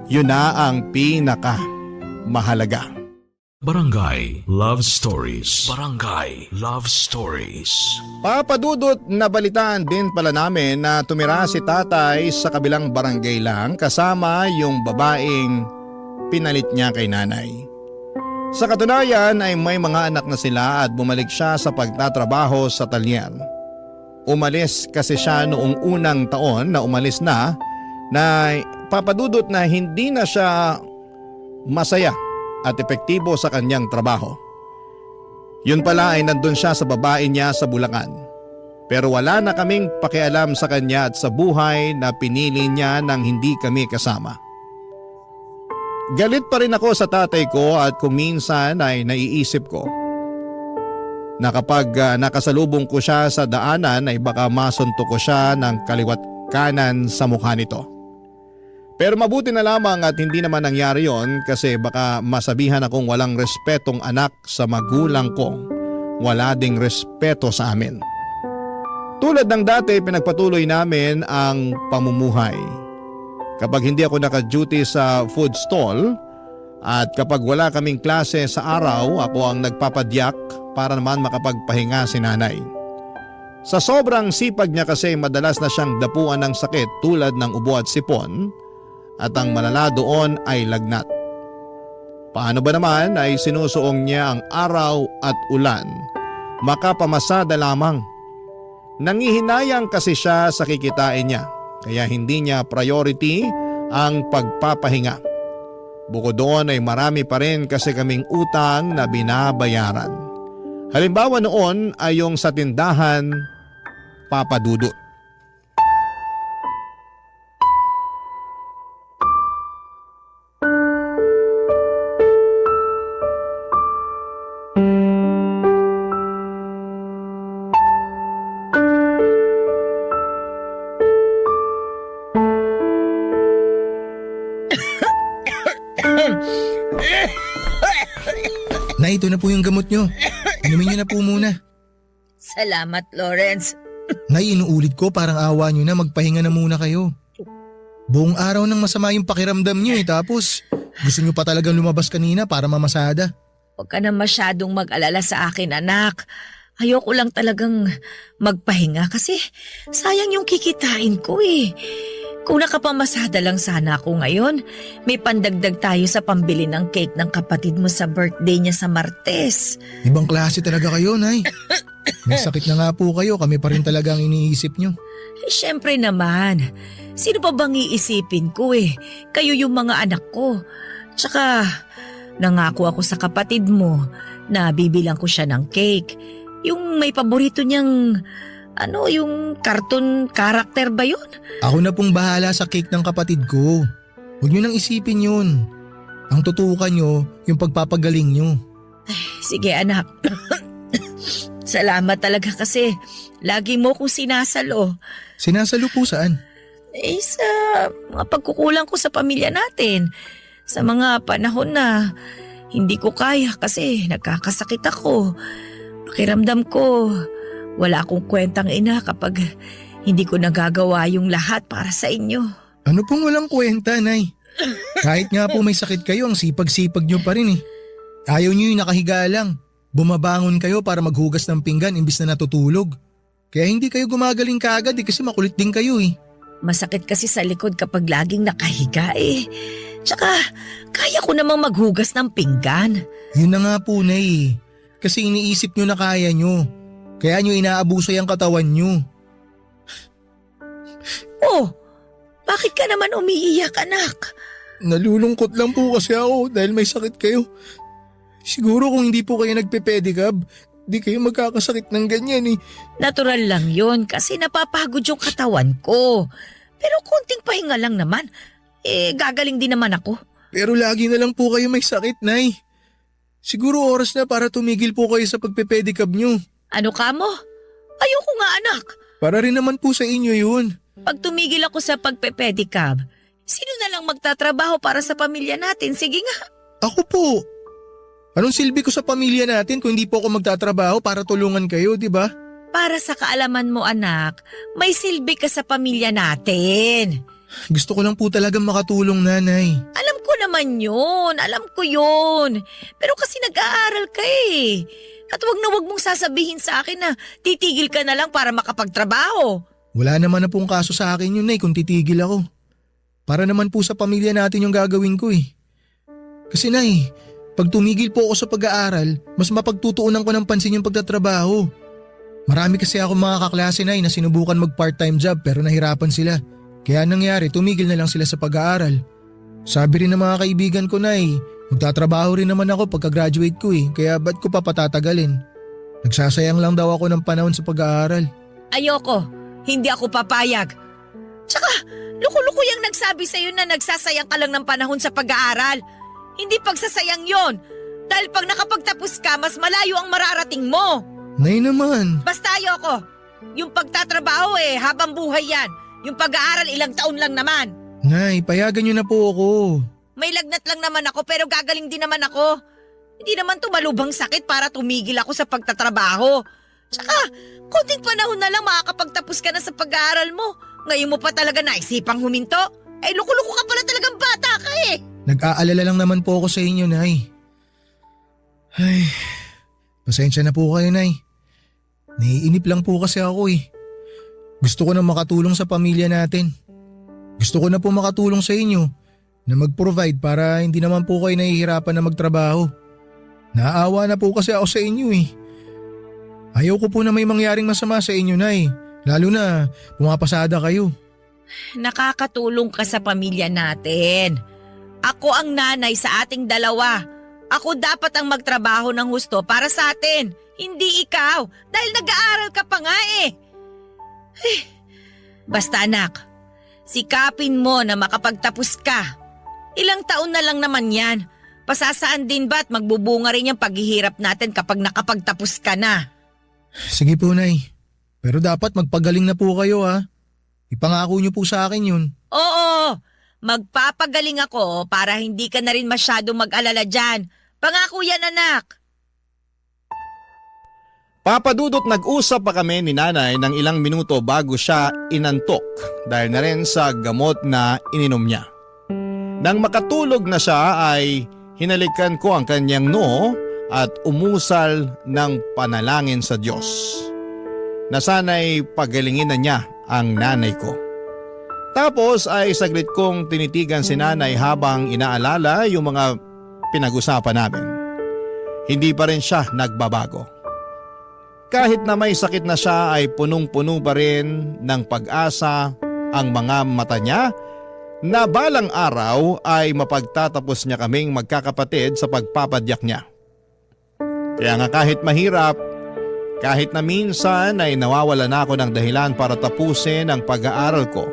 yun na ang pinaka mahalaga. Barangay Love Stories. Barangay Love Stories. Papadudot, nabalitaan din pala namin na tumira si tatay sa kabilang barangay lang kasama yung babaeng pinalit niya kay nanay. Sa katunayan ay may mga anak na sila at bumalik siya sa pagtatrabaho sa talyer. Umalis kasi siya noong unang taon na umalis na papadudot na hindi na siya masaya at epektibo sa kanyang trabaho. Yun pala ay nandun siya sa babae niya sa Bulacan. Pero wala na kaming pakialam sa kanya at sa buhay na pinili niya nang hindi kami kasama. Galit pa rin ako sa tatay ko at kung minsan ay naiisip ko na kapag nakasalubong ko siya sa daanan ay baka masuntok ko siya ng kaliwat kanan sa mukha nito. Pero mabuti na lamang at hindi naman nangyari yon kasi baka masabihan akong walang respetong anak sa magulang ko. Wala ding respeto sa amin. Tulad ng dati, pinagpatuloy namin ang pamumuhay. Kapag hindi ako naka-duty sa food stall at kapag wala kaming klase sa araw, ako ang nagpapadyak para naman makapagpahinga si nanay. Sa sobrang sipag niya kasi madalas na siyang dapuan ng sakit tulad ng ubo at sipon. At ang malala doon ay lagnat. Paano ba naman ay sinusuong niya ang araw at ulan, makapamasada lamang. Nangihinayang kasi siya sa kikitain niya, kaya hindi niya priority ang pagpapahinga. Bukod doon ay marami pa rin kasi kaming utang na binabayaran. Halimbawa noon ay yung sa tindahan, Papa Dudut. Nay, ito na po yung gamot nyo. Inumin nyo na po muna. Salamat, Lawrence. Nay, inuulit ko parang awa nyo na, magpahinga na muna kayo. Buong araw nang masama yung pakiramdam nyo tapos gusto nyo pa talagang lumabas kanina para mamasada. Huwag ka na masyadong mag-alala sa akin, anak. Ayoko lang talagang magpahinga kasi sayang yung kikitain ko eh. Kung nakapamasada lang sana ako ngayon, may pandagdag tayo sa pambili ng cake ng kapatid mo sa birthday niya sa Martes. Ibang klase talaga kayo, Nay. May sakit na nga po kayo, kami pa rin talaga ang iniisip nyo. Eh, syempre naman. Sino pa bang iisipin ko eh? Kayo yung mga anak ko. Tsaka, nangako ako sa kapatid mo na bibilang ko siya ng cake. Yung may paborito niyang, yung cartoon character ba yun? Ako na pong bahala sa cake ng kapatid ko. Huwag nyo nang isipin yun. Ang tutukan nyo, yung pagpapagaling nyo. Sige anak. Salamat talaga kasi lagi mo kong sinasalo. Sinasalo po saan? Sa mga pagkukulang ko sa pamilya natin. Sa mga panahon na hindi ko kaya kasi nagkakasakit ako. Pakiramdam ko, wala akong kwentang ina kapag hindi ko nagagawa yung lahat para sa inyo. Ano pong walang kwenta, Nay? Kahit nga po may sakit kayo, ang sipag-sipag nyo pa rin eh. Ayaw nyo yung nakahiga lang. Bumabangon kayo para maghugas ng pinggan imbis na natutulog. Kaya hindi kayo gumagaling kaagad kasi makulit din kayo eh. Masakit kasi sa likod kapag laging nakahiga eh. Tsaka kaya ko namang maghugas ng pinggan. Yun na nga po, Nay. Kasi iniisip nyo na kaya nyo. Kaya nyo inaabuso yung katawan nyo. Oh, bakit ka naman umiiyak, anak? Nalulungkot lang po kasi ako dahil may sakit kayo. Siguro kung hindi po kayo nagpe-pedicab, di kayo magkakasakit ng ganyan eh. Natural lang yun kasi napapagod yung katawan ko. Pero konting pahinga lang naman. Gagaling din naman ako. Pero lagi na lang po kayo may sakit, Nay. Siguro oras na para tumigil po kayo sa pagpe-pedicab nyo. Ano ka mo? Ayoko nga anak. Para rin naman po sa inyo yun. Pag tumigil ako sa pagpe-pedicab, sino na lang magtatrabaho para sa pamilya natin? Sige nga. Ako po. Anong silbi ko sa pamilya natin kung hindi po ako magtatrabaho para tulungan kayo, di ba? Para sa kaalaman mo anak, may silbi ka sa pamilya natin. Gusto ko lang po talagang makatulong, Nanay. Alam ko naman yun. Alam ko yun. Pero kasi nag-aaral ka eh. At wag na wag mong sasabihin sa akin na titigil ka na lang para makapagtrabaho. Wala naman na pong kaso sa akin yun, Nay, kung titigil ako. Para naman po sa pamilya natin yung gagawin ko eh. Kasi, Nay, pag tumigil po ako sa pag-aaral, mas mapagtutuunan ko ng pansin yung pagtatrabaho. Marami kasi ako mga kaklase, Nay, na sinubukan mag-part-time job pero nahirapan sila. Kaya nangyari, tumigil na lang sila sa pag-aaral. Sabi rin ng mga kaibigan ko, Nay, magtatrabaho rin naman ako pagka-graduate ko eh, kaya ba't ko pa patatagalin? Nagsasayang lang daw ako ng panahon sa pag-aaral. Ayoko. Hindi ako papayag. Tsaka, luko-luko yung nagsabi sa'yo na nagsasayang ka lang ng panahon sa pag-aaral. Hindi pagsasayang yon. Dahil pag nakapagtapos ka, mas malayo ang mararating mo. Nay naman. Basta ayoko. Yung pagtatrabaho habang buhay yan. Yung pag-aaral ilang taon lang naman. Nay, payagan niyo na po ako. May lagnat lang naman ako pero gagaling din naman ako. Hindi naman tumalubang sakit para tumigil ako sa pagtatrabaho. Tsaka, konting panahon na lang makakapagtapos ka na sa pag-aaral mo. Ngayon mo pa talaga naisipang huminto? Luko-luko ka pala talagang bata ka eh. Nag-aalala lang naman po ako sa inyo, Nay. Ay, pasensya na po kayo, Nay. Naiinip lang po kasi ako eh. Gusto ko na makatulong sa pamilya natin. Gusto ko na po makatulong sa inyo na mag-provide para hindi naman po kayo nahihirapan na magtrabaho. Naawa na po kasi ako sa inyo eh. Ayaw ko po na may mangyaring masama sa inyo, Nay. Lalo na pumapasada kayo. Nakakatulong ka sa pamilya natin. Ako ang nanay sa ating dalawa. Ako dapat ang magtrabaho ng husto para sa atin. Hindi ikaw. Dahil nag-aaral ka pa nga eh. Basta anak, sikapin mo na makapagtapos ka. Ilang taon na lang naman yan. Pasasaan din ba at magbubunga rin yung paghihirap natin kapag nakapagtapos ka na? Sige po, Nay. Pero dapat magpagaling na po kayo ha. Ipangako niyo po sa akin yun. Oo, magpapagaling ako para hindi ka na rin masyado mag-alala dyan. Pangako yan anak. Papadudot nag-usap pa kami ni nanay ng ilang minuto bago siya inantok dahil na rin sa gamot na ininom niya. Nang makatulog na siya ay hinalikan ko ang kanyang noo at umusal ng panalangin sa Diyos na sana'y pagalingin na niya ang nanay ko. Tapos ay saglit kong tinitigan si nanay habang inaalala yung mga pinag-usapan namin. Hindi pa rin siya nagbabago. Kahit na may sakit na siya ay punong-puno pa rin ng pag-asa ang mga mata niya na balang araw ay mapagtatapos niya kaming magkakapatid sa pagpapadyak niya. Kaya nga kahit mahirap, kahit na minsan ay nawawala na ako ng dahilan para tapusin ang pag-aaral ko,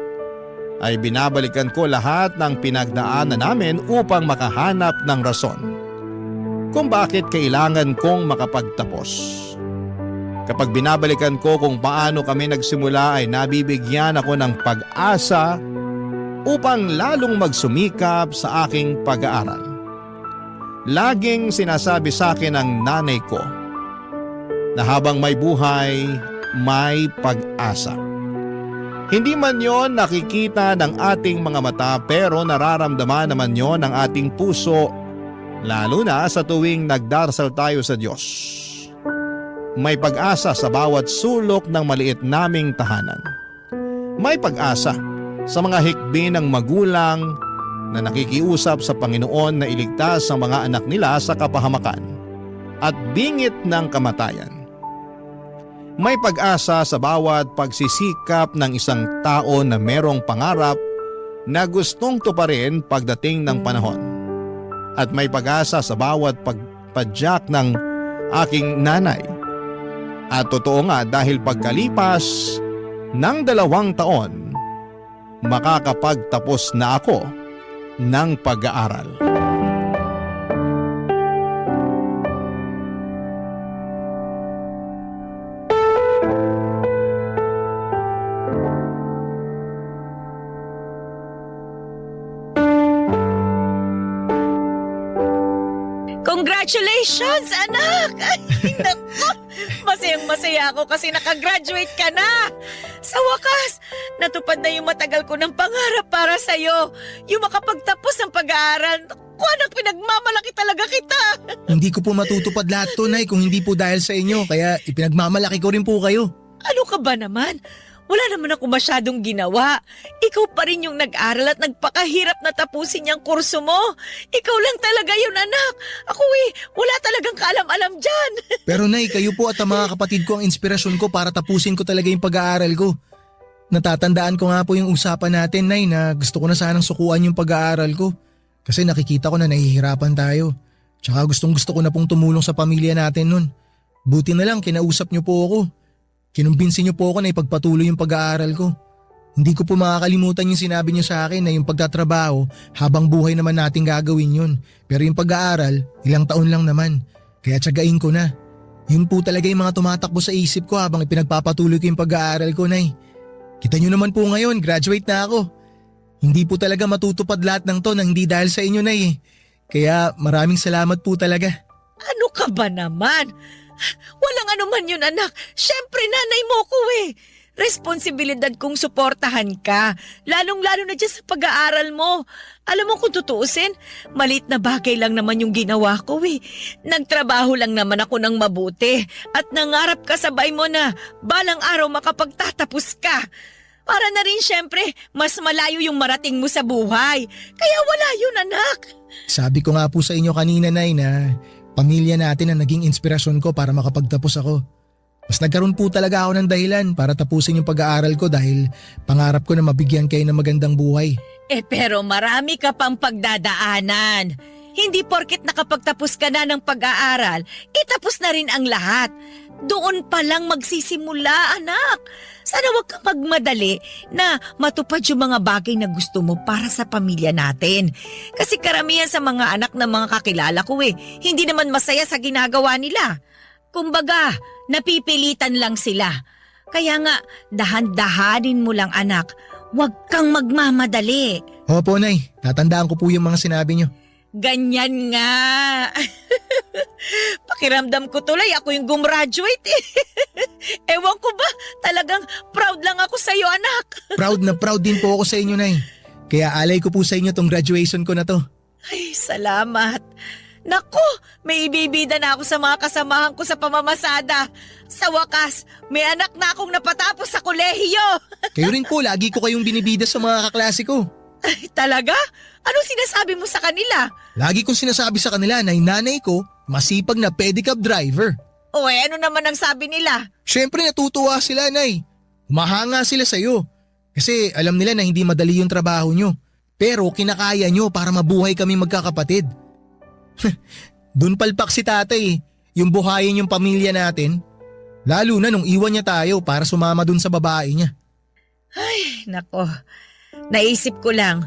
ay binabalikan ko lahat ng pinagdaanan namin upang makahanap ng rason kung bakit kailangan kong makapagtapos. Kapag binabalikan ko kung paano kami nagsimula ay nabibigyan ako ng pag-asa upang lalong magsumikap sa aking pag-aaral. Laging sinasabi sa akin ng nanay ko na habang may buhay, may pag-asa. Hindi man yon nakikita ng ating mga mata pero nararamdaman naman yon ng ating puso, lalo na sa tuwing nagdarasal tayo sa Diyos. May pag-asa sa bawat sulok ng maliit naming tahanan. May pag-asa sa mga hikbi ng magulang na nakikiusap sa Panginoon na iligtas ang mga anak nila sa kapahamakan at bingit ng kamatayan. May pag-asa sa bawat pagsisikap ng isang tao na merong pangarap na gustong tuparin pagdating ng panahon. At may pag-asa sa bawat padyak ng aking nanay. At totoo nga dahil pagkalipas ng 2 taon, makakapagtapos na ako ng pag-aaral. Congratulations, anak! Ay, naku! Masayang-masaya ako kasi nakagraduate ka na! Sa wakas, natupad na yung matagal ko ng pangarap para sa'yo. Yung makapagtapos ng pag-aaral. Naku, anak, pinagmamalaki talaga kita! Hindi ko po matutupad lahat to, Nay, kung hindi po dahil sa inyo. Kaya ipinagmamalaki ko rin po kayo. Ano ka ba naman? Wala naman ako masyadong ginawa. Ikaw pa rin yung nag-aral at nagpakahirap na tapusin yung kurso mo. Ikaw lang talaga yun, anak. Ako wala talagang kaalam-alam dyan. Pero Nay, kayo po at ang mga kapatid ko ang inspirasyon ko para tapusin ko talaga yung pag-aaral ko. Natatandaan ko nga po yung usapan natin, Nay, na gusto ko na sanang sukuan yung pag-aaral ko. Kasi nakikita ko na nahihirapan tayo. Tsaka gustong-gusto ko na pong tumulong sa pamilya natin nun. Buti na lang kinausap niyo po ako. Kinumbinsin niyo po ako na ipagpatuloy yung pag-aaral ko. Hindi ko po makakalimutan yung sinabi niyo sa akin na yung pagtatrabaho habang buhay naman natin gagawin yun. Pero yung pag-aaral, ilang taon lang naman. Kaya tiyagain ko na. Yun po talaga yung mga tumatakbo sa isip ko habang ipinagpapatuloy ko yung pag-aaral ko, Nay. Kita niyo naman po ngayon, graduate na ako. Hindi po talaga matutupad lahat ng to nang hindi dahil sa inyo, Nay. Kaya maraming salamat po talaga. Ano ka ba naman? Walang anuman yun, anak. Siyempre, nanay mo ko eh. Responsibilidad kong suportahan ka. Lalong-lalo na dyan sa pag-aaral mo. Alam mo kung tutuusin, maliit na bagay lang naman yung ginawa ko eh. Nagtrabaho lang naman ako ng mabuti. At nangarap ka sabay mo na balang araw makapagtatapos ka. Para na rin siyempre, mas malayo yung marating mo sa buhay. Kaya wala yun, anak. Sabi ko nga po sa inyo kanina, Nay, na pamilya natin ang naging inspirasyon ko para makapagtapos ako. Mas nagkaroon po talaga ako ng dahilan para tapusin yung pag-aaral ko dahil pangarap ko na mabigyan kayo ng magandang buhay. Pero marami ka pang pagdadaanan. Hindi porket nakapagtapos ka na ng pag-aaral, itapos na rin ang lahat. Doon pa lang magsisimula, anak. Sana wag kang magmadali na matupad yung mga bagay na gusto mo para sa pamilya natin. Kasi karamihan sa mga anak ng mga kakilala ko hindi naman masaya sa ginagawa nila. Kumbaga, napipilitan lang sila. Kaya nga, dahan-dahanin mo lang, anak. Huwag kang magmamadali. Opo, Nay. Tatandaan ko po yung mga sinabi niyo. Ganyan nga. Pakiramdam ko tuloy ako yung gumraduate eh. Ewan ko ba, talagang proud lang ako sa'yo, anak. Proud na proud din po ako sa inyo, Nay. Kaya alay ko po sa inyo tong graduation ko na to. Ay, salamat. Naku, may ibibida na ako sa mga kasamahan ko sa pamamasada. Sa wakas, may anak na akong napatapos sa kolehiyo. Kayo rin po, lagi ko kayong binibida sa mga kaklase ko. Ay, talaga? Anong sinasabi mo sa kanila? Lagi kong sinasabi sa kanila na yung nanay ko, masipag na pedicab driver. O ano naman ang sabi nila? Siyempre natutuwa sila, Nay. Humahanga sila sa'yo. Kasi alam nila na hindi madali yung trabaho nyo. Pero kinakaya nyo para mabuhay kami magkakapatid. Doon palpak si tatay yung buhayin yung pamilya natin. Lalo na nung iwan niya tayo para sumama dun sa babae niya. Ay, nako. Naisip ko lang,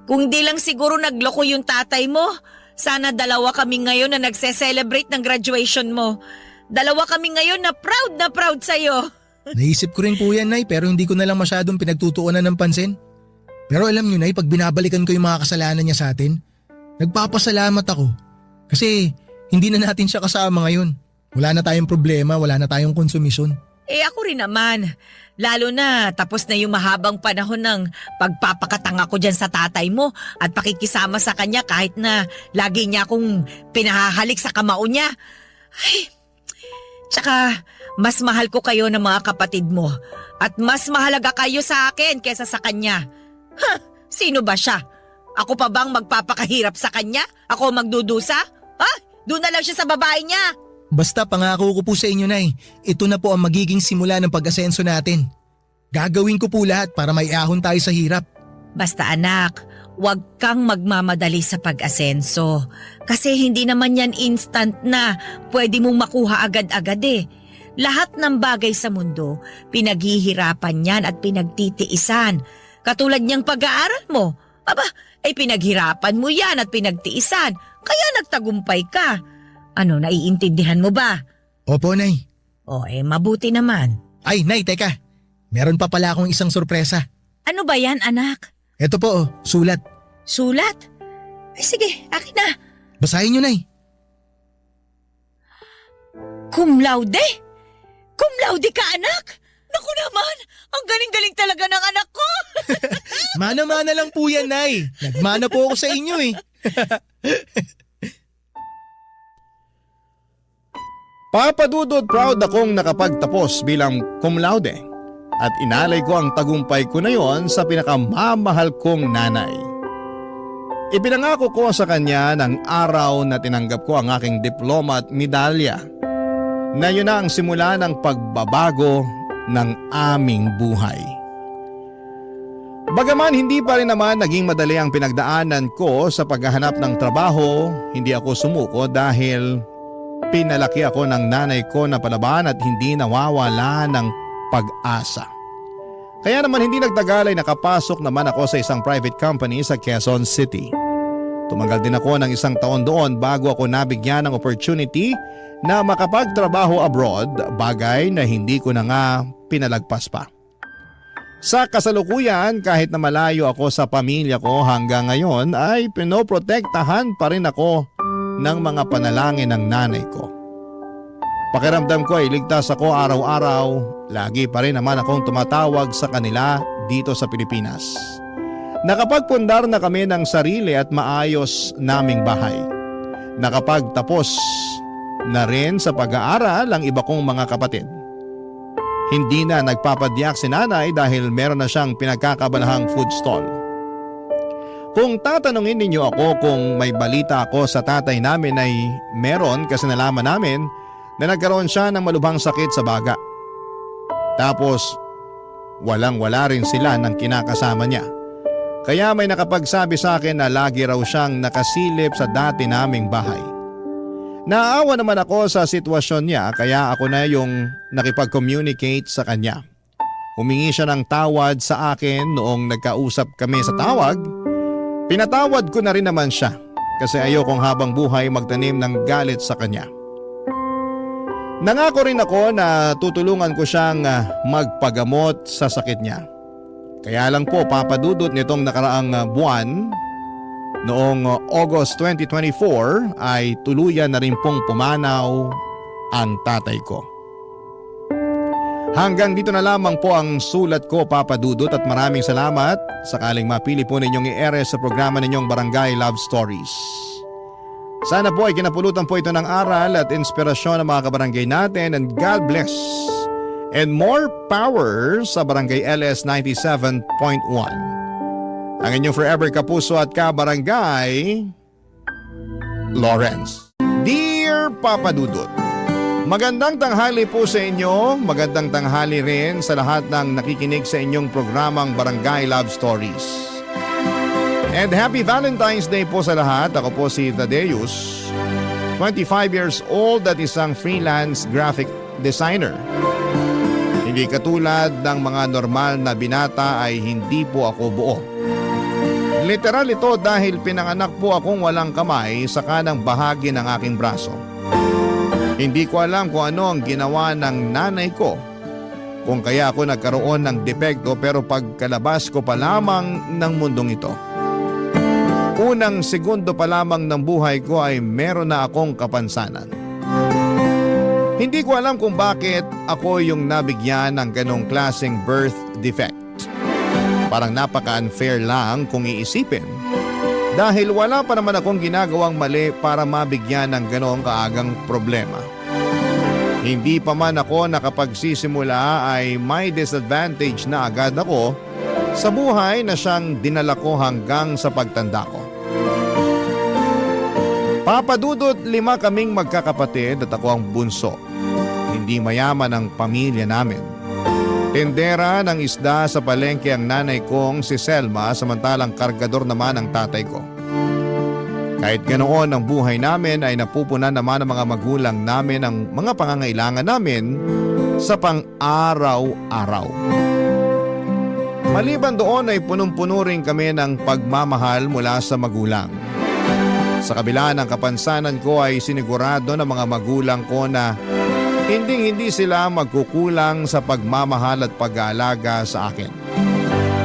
kung di lang siguro nagloko yung tatay mo, sana dalawa kami ngayon na nagse-celebrate ng graduation mo. Dalawa kami ngayon na proud sa'yo. Naisip ko rin po yan, Nay, pero hindi ko na lang masyadong pinagtutuunan ng pansin. Pero alam niyo, Nay, pag binabalikan ko yung mga kasalanan niya sa atin, nagpapasalamat ako. Kasi hindi na natin siya kasama ngayon. Wala na tayong problema, wala na tayong konsumisyon. Ako rin naman. Lalo na tapos na yung mahabang panahon ng pagpapakatanga ko dyan sa tatay mo at pakikisama sa kanya kahit na lagi niya akong pinahahalik sa kamao niya. Ay, tsaka mas mahal ko kayo ng mga kapatid mo at mas mahalaga kayo sa akin kesa sa kanya. Sino ba siya? Ako pa bang magpapakahirap sa kanya? Ako magdudusa? Doon na lang siya sa babae niya. Basta pangako ko po sa inyo, Nay, ito na po ang magiging simula ng pag-asenso natin. Gagawin ko po lahat para maiahon tayo sa hirap. Basta anak, Huwag kang magmamadali sa pag-asenso. Kasi hindi naman yan instant na pwede mong makuha agad-agad eh. Lahat ng bagay sa mundo, pinaghihirapan yan at pinagtitiisan. Katulad niyang pag-aaral mo. Aba, ay pinaghirapan mo yan at pinagtiisan. Kaya nagtagumpay ka. Ano, naiintindihan mo ba? Opo, Nay. O mabuti naman. Ay, Nay, teka. Meron pa pala akong isang sorpresa. Ano ba yan, anak? Ito po, sulat. Sulat? Ay sige, akin na. Basahin niyo, Nay. Cum laude? Cum laude ka, anak? Naku naman, ang galing-galing talaga ng anak ko. Mana-mana lang po yan, Nay. Nagmana po ako sa inyo eh. Papa Dudut, proud akong nakapagtapos bilang cum laude at inalay ko ang tagumpay ko na yon sa pinakamamahal kong nanay. Ipinangako ko sa kanya ng araw na tinanggap ko ang aking diploma at medalya na yun na ang simula ng pagbabago ng aming buhay. Bagaman hindi pa rin naman naging madali ang pinagdaanan ko sa paghahanap ng trabaho, hindi ako sumuko dahil pinalaki ako ng nanay ko na palaban at hindi nawawala ng pag-asa. Kaya naman hindi nagtagal ay nakapasok naman ako sa isang private company sa Quezon City. Tumagal din ako ng 1 taon doon bago ako nabigyan ng opportunity na makapagtrabaho abroad, bagay na hindi ko na nga pinalagpas pa. Sa kasalukuyan, kahit na malayo ako sa pamilya ko hanggang ngayon ay pinoprotektahan pa rin ako ng mga panalangin ng nanay ko. Pakiramdam ko ay ligtas ako araw-araw, lagi pa rin naman akong tumatawag sa kanila dito sa Pilipinas. Nakapagpundar na kami ng sarili at maayos naming bahay. Nakapagtapos na rin sa pag-aaral ang iba kong mga kapatid. Hindi na nagpapadiyak si nanay dahil meron na siyang pinagkakabalahang food stall. Kung tatanungin ninyo ako kung may balita ako sa tatay namin ay meron kasi nalaman namin na nagkaroon siya ng malubhang sakit sa baga. Tapos walang-wala rin sila ng kinakasama niya. Kaya may nakapagsabi sa akin na lagi raw siyang nakasilip sa dati naming bahay. Naawa naman ako sa sitwasyon niya kaya ako na yung nakipag-communicate sa kanya. Humingi siya ng tawad sa akin noong nagkausap kami sa tawag. Pinatawad ko na rin naman siya kasi ayokong habang buhay magtanim ng galit sa kanya. Nangako rin ako na tutulungan ko siyang magpagamot sa sakit niya. Kaya lang po papadudot nitong nakaraang buwan, noong August 2024 ay tuluyan na rin pong pumanaw ang tatay ko. Hanggang dito na lamang po ang sulat ko, Papa Dudut, at maraming salamat sakaling mapili po ninyong i-ere sa programa ninyong Barangay Love Stories. Sana po ay kinapulutan po ito ng aral at inspirasyon ng mga kabarangay natin, and God bless and more power sa Barangay LS 97.1. Ang inyong forever kapuso at kabarangay, Lawrence. Dear Papa Dudut, magandang tanghali po sa inyo, magandang tanghali rin sa lahat ng nakikinig sa inyong programang Barangay Love Stories. And happy Valentine's Day po sa lahat. Ako po si Thaddeus, 25 years old at isang freelance graphic designer. Hindi katulad ng mga normal na binata ay hindi po ako buo. Literal ito dahil pinanganak po akong walang kamay sa kanang bahagi ng aking braso. Hindi ko alam kung ano ang ginawa ng nanay ko, kung kaya ako nagkaroon ng depekto, pero pagkalabas ko pa lamang ng mundong ito, unang segundo pa lamang ng buhay ko ay meron na akong kapansanan. Hindi ko alam kung bakit ako yung nabigyan ng ganong klaseng birth defect. Parang napaka-unfair lang kung iisipin. Dahil wala pa naman akong ginagawang mali para mabigyan ng ganong kaagang problema. Hindi pa man ako nakapagsisimula ay may disadvantage na agad ako sa buhay na siyang dinala ko hanggang sa pagtanda ko. Papadudot, 5 kaming magkakapatid at ako ang bunso. Hindi mayaman ang pamilya namin. Tindera ng isda sa palengke ang nanay kong si Selma samantalang kargador naman ang tatay ko. Kahit ganoon ang buhay namin ay napupunan naman ng mga magulang namin ang mga pangangailangan namin sa pang-araw-araw. Maliban doon ay punong-puno rin kami ng pagmamahal mula sa magulang. Sa kabila ng kapansanan ko ay sinigurado ng mga magulang ko na hindi sila magkukulang sa pagmamahal at pag-aalaga sa akin.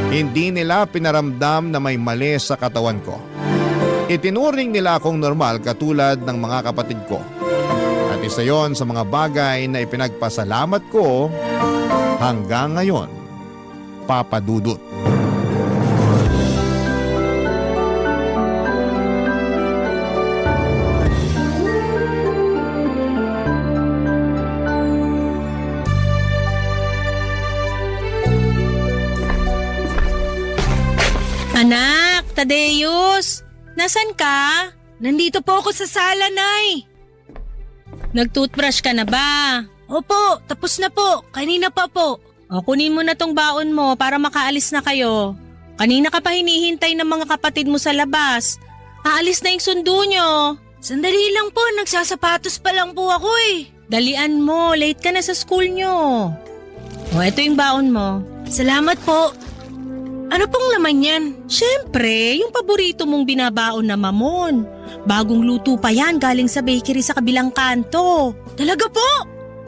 Hindi nila pinaramdam na may mali sa katawan ko. Itinuring nila akong normal katulad ng mga kapatid ko. At isa yon sa mga bagay na ipinagpasalamat ko hanggang ngayon, Papa Dudut. Anak, Tadeus! Nasaan ka? Nandito po ako sa sala, Nay. Nag-toothbrush ka na ba? Opo, tapos na po. Kanina pa po. O, kunin mo na tong baon mo para makaalis na kayo. Kanina ka pa hinihintay ng mga kapatid mo sa labas. Aalis na yung sundo nyo. Sandali lang po, nagsasapatos pa lang po ako eh. Dalian mo, late ka na sa school nyo. O, eto yung baon mo. Salamat po. Ano pong laman yan? Siyempre, yung paborito mong binabaon na mamon. Bagong luto pa yan galing sa bakery sa kabilang kanto. Talaga po?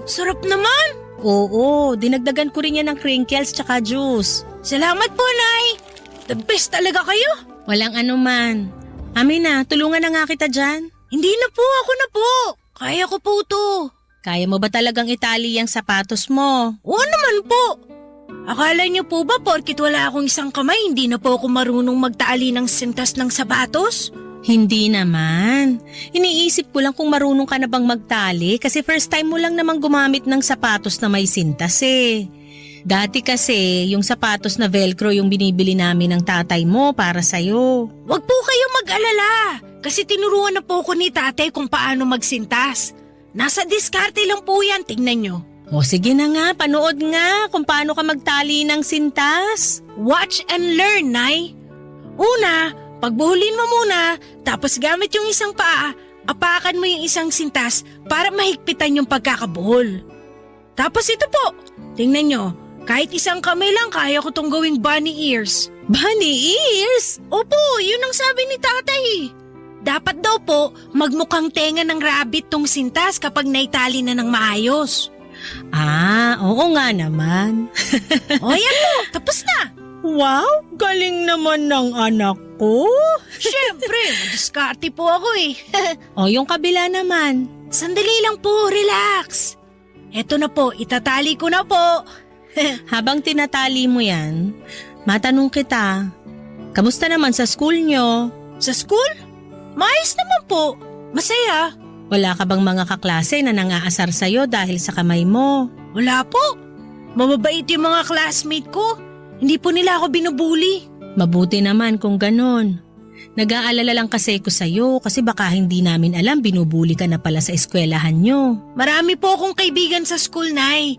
Sarap naman. Oo, dinagdagan ko rin yan ng crinkles tsaka juice. Salamat po, Nay. The best talaga kayo. Walang anuman. Amina, tulungan na nga kita dyan. Hindi na po, ako na po. Kaya ko po to. Kaya mo ba talagang itali yung sapatos mo? Oo naman po. Akala niyo po ba porkit wala akong isang kamay, hindi na po ako marunong magtaali ng sintas ng sapatos? Hindi naman. Iniisip ko lang kung marunong ka na bang magtali kasi first time mo lang namang gumamit ng sapatos na may sintas eh. Dati kasi yung sapatos na velcro yung binibili namin ng tatay mo para sa'yo. Wag po kayong mag-alala kasi tinuruan na po ko ni tatay kung paano magsintas. Nasa diskarte lang po yan, tingnan nyo. O sige na nga, panood nga kung paano ka magtali ng sintas. Watch and learn, Nay. Una, pagbuhulin mo muna, tapos gamit yung isang paa, apakan mo yung isang sintas para mahigpitan yung pagkakabuhol. Tapos ito po, tingnan nyo, kahit isang kamay lang kaya ko tong gawing bunny ears. Bunny ears? Opo, yun ang sabi ni tatay. Dapat daw po magmukhang tenga ng rabbit tong sintas kapag naitali na ng maayos. Ah, oo nga naman. O yan po, tapos na. Wow, galing naman ng anak ko. Siyempre, madiskarte po ako eh. O yung kabila naman. Sandali lang po, relax. Eto na po, itatali ko na po. Habang tinatali mo yan, matanong kita, kamusta naman sa school nyo? Sa school? Maayos naman po, masaya. Wala ka bang mga kaklase na nangaasar sa'yo dahil sa kamay mo? Wala po. Mababait yung mga classmate ko. Hindi po nila ako binubuli. Mabuti naman kung ganon. Nag-aalala lang kasi ko sa'yo kasi baka hindi namin alam binubuli ka na pala sa eskwelahan nyo. Marami po akong kaibigan sa school, Nay.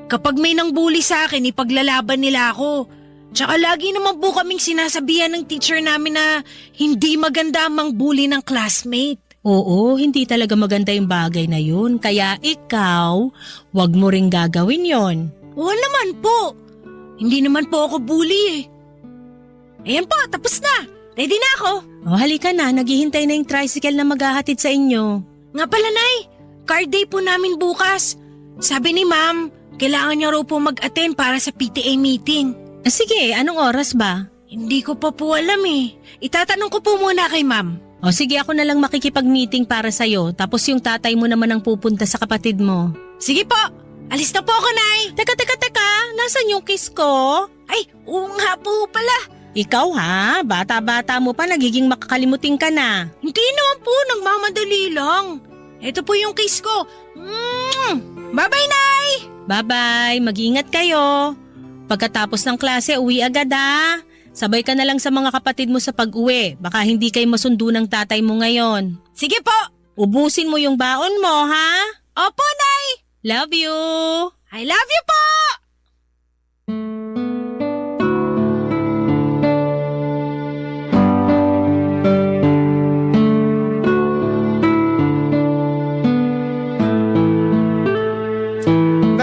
Kapag may nangbuli sa akin, ipaglalaban nila ako. Tsaka lagi naman po kaming sinasabihan ng teacher namin na hindi maganda ang mangbuli ng classmate. Oo, hindi talaga maganda yung bagay na yun. Kaya ikaw, wag mo ring gagawin yon. Oo naman po. Hindi naman po ako bully eh. Ayan po, tapos na. Ready na ako. O halika na, naghihintay na yung tricycle na maghahatid sa inyo. Nga pala, Nay, card day po namin bukas. Sabi ni Ma'am, kailangan niya raw po mag-attend para sa PTA meeting. Sige, anong oras ba? Hindi ko pa po alam eh. Itatanong ko po muna kay Ma'am. O sige, ako na lang makikipag-meeting para sa'yo tapos yung tatay mo naman ang pupunta sa kapatid mo. Sige po, alis na po ako, Nay. Teka, nasan yung kiss ko? Ay, oo nga po pala. Ikaw ha, bata-bata mo pa nagiging makakalimutin ka na. Hindi naman po, nagmamadali lang. Ito po yung kiss ko. Bye-bye, Nay! Bye-bye, mag-ingat kayo. Pagkatapos ng klase, uwi agad ha. Sabay ka na lang sa mga kapatid mo sa pag-uwi. Baka hindi kayo masundo ng tatay mo ngayon. Sige po! Ubusin mo yung baon mo, ha? Opo, Nay! Love you! I love you po!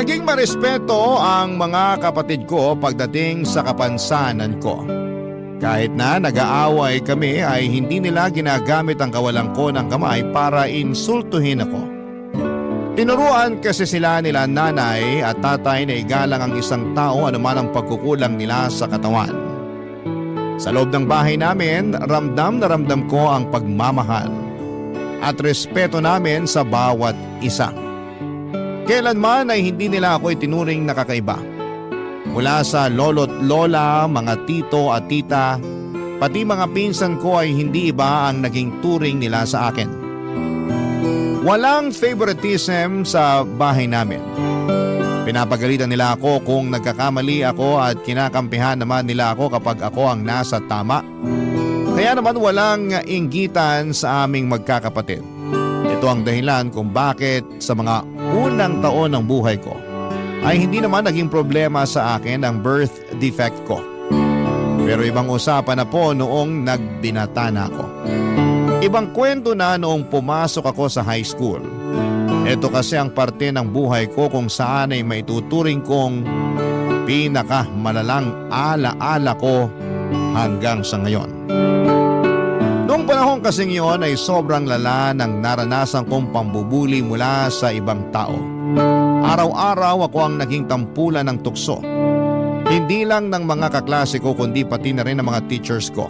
Naging marespeto ang mga kapatid ko pagdating sa kapansanan ko. Kahit na nag-aaway kami ay hindi nila ginagamit ang kawalang ko ng kamay para insultuhin ako. Tinuruan kasi sila nila nanay at tatay na igalang ang isang tao anuman ang pagkukulang nila sa katawan. Sa loob ng bahay namin, ramdam na ramdam ko ang pagmamahal at respeto namin sa bawat isa. Kailanman ay hindi nila ako itinuring na kakaiba. Mula sa lolo't lola, mga tito at tita, pati mga pinsan ko ay hindi iba ang naging turing nila sa akin. Walang favoritism sa bahay namin. Pinapagalitan nila ako kung nagkakamali ako at kinakampihan naman nila ako kapag ako ang nasa tama. Kaya naman walang inggitan sa aming magkakapatid. Ito ang dahilan kung bakit sa mga unang taon ng buhay ko ay hindi naman naging problema sa akin ang birth defect ko. Pero ibang usapan na po noong nagbinata na ako. Ibang kwento na noong pumasok ako sa high school. Ito kasi ang parte ng buhay ko kung saan ay maituturing kong pinakamalalang alaala ko hanggang sa ngayon. Noong panahon kasing yon ay sobrang lala ng naranasan kong pambubuli mula sa ibang tao. Araw-araw ako ang naging tampulan ng tukso. Hindi lang ng mga kaklase ko kundi pati na rin ng mga teachers ko.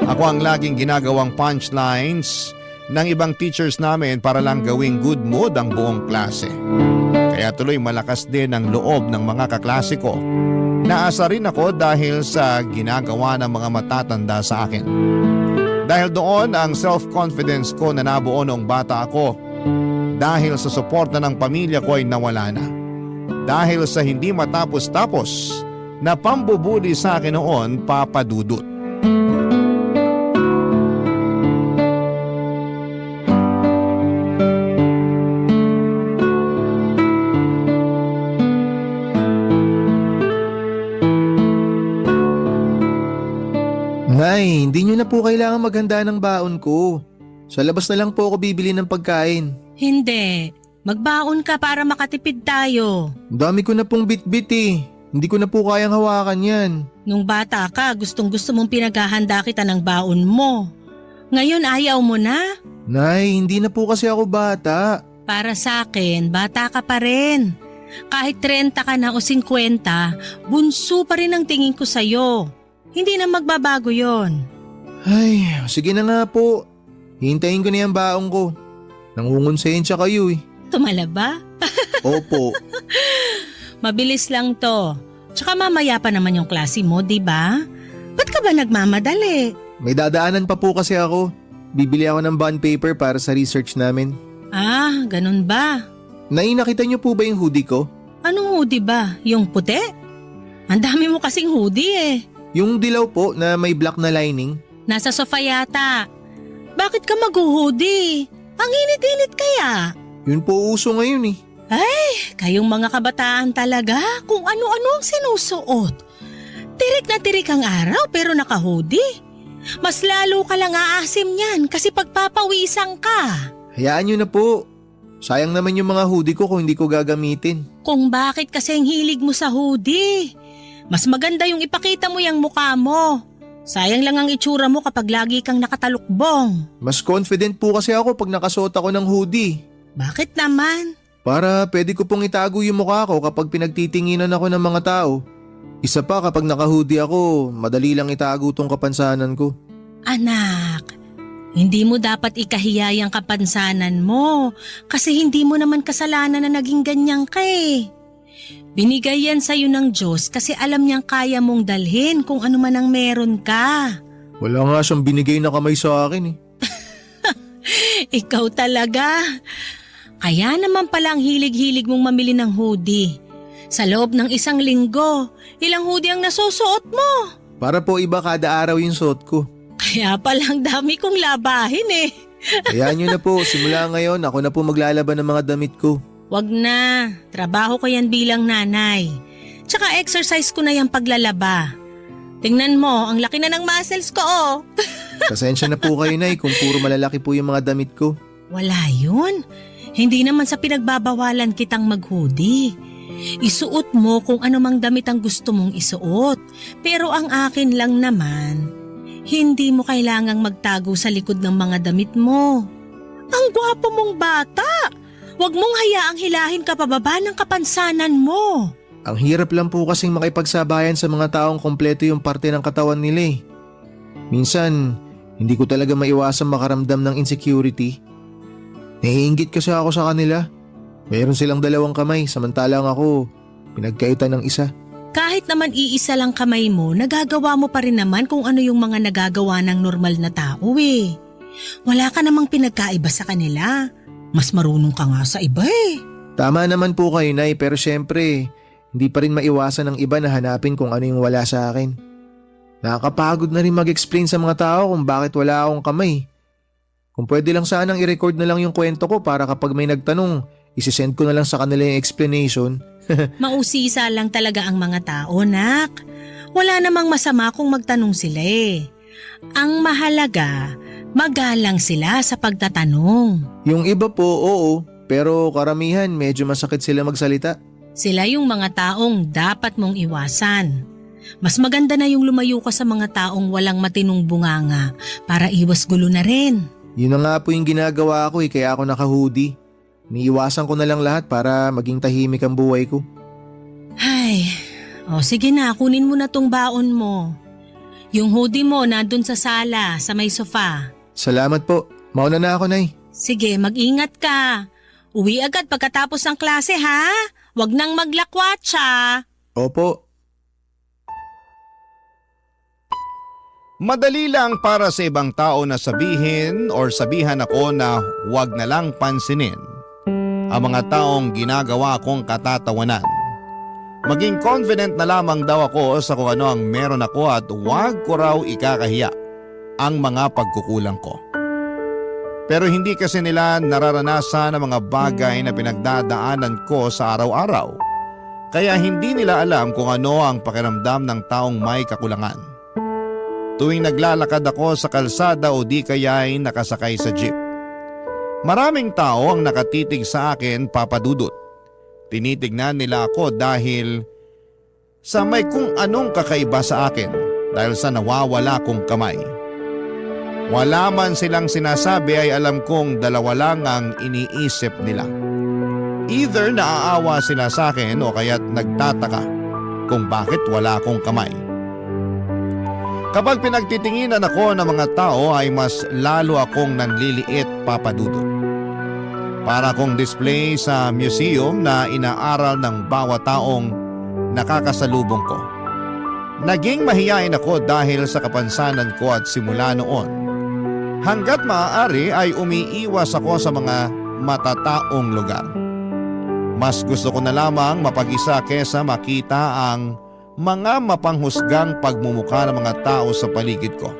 Ako ang laging ginagawang punchlines ng ibang teachers namin para lang gawing good mood ang buong klase. Kaya tuloy malakas din ang loob ng mga kaklase ko. Naasa rin ako dahil sa ginagawa ng mga matatanda sa akin. Dahil doon ang self-confidence ko na nabuo noong bata ako. Dahil sa suporta ng pamilya ko ay nawala na. Dahil sa hindi matapos-tapos na pambubuli sa akin noon, Papa Dudut. Nay, hindi nyo na po kailangan maghanda ng baon ko. Sa labas na lang po ako bibili ng pagkain. Hindi. Magbaon ka para makatipid tayo. Ang dami ko na pong bit-bit eh. Hindi ko na po kayang hawakan yan. Nung bata ka, gustong-gusto mong pinaghahanda kita ng baon mo. Ngayon ayaw mo na? Nay, hindi na po kasi ako bata. Para sa akin, bata ka pa rin. Kahit 30 ka na o 50, bunso pa rin ang tingin ko sa'yo. Hindi na magbabago yon. Ay, sige na nga po. Hintayin ko na yung baon ko. Nangungonsensya kayo eh. Tumala ba? Opo. Mabilis lang to. Tsaka mamaya pa naman yung klase mo, di ba? Ba't ka ba nagmamadali? May dadaanan pa po kasi ako. Bibili ako ng bond paper para sa research namin. Ah, ganun ba? Nay, nakita niyo po ba yung hoodie ko? Anong hoodie ba? Yung puti? Ang dami mo kasing hoodie eh. Yung dilaw po na may black na lining. Nasa sofa yata. Bakit ka mag-hoodie? Ang init-init kaya. Yun po uso ngayon eh. Kayong mga kabataan talaga kung ano-ano ang sinusuot. Tirik na tirik ang araw pero naka-hoodie. Mas lalo ka lang aasim niyan kasi pagpapawisan ka. Hayaan niyo na po. Sayang naman yung mga hoodie ko kung hindi ko gagamitin. Kung bakit kasi ang hilig mo sa hoodie. Mas maganda yung ipakita mo yung mukha mo. Sayang lang ang itsura mo kapag lagi kang nakatalukbong. Mas confident po kasi ako pag nakasuot ako ng hoodie. Bakit naman? Para pwede ko pong itago yung mukha ko kapag pinagtitinginan ako ng mga tao. Isa pa kapag naka-hoodie ako, madali lang itago tong kapansanan ko. Anak, hindi mo dapat ikahiya yung kapansanan mo kasi hindi mo naman kasalanan na naging ganyan ka eh. Binigay yan sa'yo ng Diyos kasi alam niyang kaya mong dalhin kung ano man ang meron ka. Wala nga siyang binigay na kamay sa akin eh. Ikaw talaga. Kaya naman pala ang hilig-hilig mong mamili ng hoodie. Sa loob ng 1 linggo, ilang hoodie ang nasusuot mo? Para po iba kada araw yung suot ko. Kaya palang dami kong labahin eh. Hayaan niyo na po, simula ngayon ako na po maglalaban ng mga damit ko. Wag na, trabaho ko yan bilang nanay. Tsaka exercise ko na yung paglalaba. Tingnan mo, ang laki na ng muscles ko oh. Pasensya na po kayo, Nay, kung puro malalaki po yung mga damit ko. Wala yun. Hindi naman sa pinagbabawalan kitang mag-hoodie. Isuot mo kung anumang damit ang gusto mong isuot. Pero ang akin lang naman, hindi mo kailangang magtago sa likod ng mga damit mo. Ang gwapo mong bata! Huwag mong hayaang hilahin ka pababa ng kapansanan mo. Ang hirap lang po kasing makipagsabayan sa mga taong kompleto yung parte ng katawan nila eh. Minsan, hindi ko talaga maiwasang makaramdam ng insecurity. Naiinggit kasi ako sa kanila. Mayroon silang 2 kamay samantalang ako pinagkaitan ng isa. Kahit naman iisa lang kamay mo, nagagawa mo pa rin naman kung ano yung mga nagagawa ng normal na tao eh. Wala ka namang pinagkaiba sa kanila. Mas marunong ka nga sa iba eh. Tama naman po kayo, Nay, pero syempre, hindi pa rin maiwasan ng iba na hanapin kung ano yung wala sa akin. Nakakapagod na rin mag-explain sa mga tao kung bakit wala akong kamay. Kung pwede lang sanang i-record na lang yung kwento ko para kapag may nagtanong, isisend ko na lang sa kanila yung explanation. Mausisa lang talaga ang mga tao, nak. Wala namang masama kung magtanong sila eh. Ang mahalaga, magalang sila sa pagtatanong. Yung iba po, oo, pero karamihan medyo masakit sila magsalita. Sila yung mga taong dapat mong iwasan. Mas maganda na yung lumayo ka sa mga taong walang matinong bunganga para iwas gulo na rin. Yun na nga po yung ginagawa ko kaya ako naka-hoodie. Iniiwasan ko na lang lahat para maging tahimik ang buhay ko. Ay, sige na, kunin mo na tong baon mo. Yung hoodie mo nandun sa sala, sa may sofa. Salamat po. Mauna na ako, Nay. Sige, mag-ingat ka. Uwi agad pagkatapos ng klase ha. Huwag nang maglakwatsa. Opo. Madali lang para sa ibang tao na sabihin or sabihan ako na huwag na lang pansinin ang mga taong ginagawa kong katatawanan. Maging confident na lamang daw ako sa kung ano ang meron ako at huwag ko raw ikakahiya ang mga pagkukulang ko. Pero hindi kasi nila nararanasan ang mga bagay na pinagdadaanan ko sa araw-araw. Kaya hindi nila alam kung ano ang pakiramdam ng taong may kakulangan. Tuwing naglalakad ako sa kalsada o di kaya ay nakasakay sa jeep. Maraming tao ang nakatitig sa akin, Papa Dudut. Tinitignan nila ako dahil sa may kung anong kakaiba sa akin dahil sa nawawala kong kamay. Wala man silang sinasabi ay alam kong 2 lang ang iniisip nila. Either naaawa sila sa akin o kaya't nagtataka kung bakit wala akong kamay. Kapag pinagtitinginan ako ng mga tao ay mas lalo akong nanliliit, Papa Dudut. Para akong display sa museum na inaaral ng bawat taong nakakasalubong ko. Naging mahiyain ako dahil sa kapansanan ko at simula noon. Hanggat maaari ay umiiwas ako sa mga matataong lugar. Mas gusto ko na lamang mapag-isa kesa makita ang mga mapanghusgang pagmumukha ng mga tao sa paligid ko.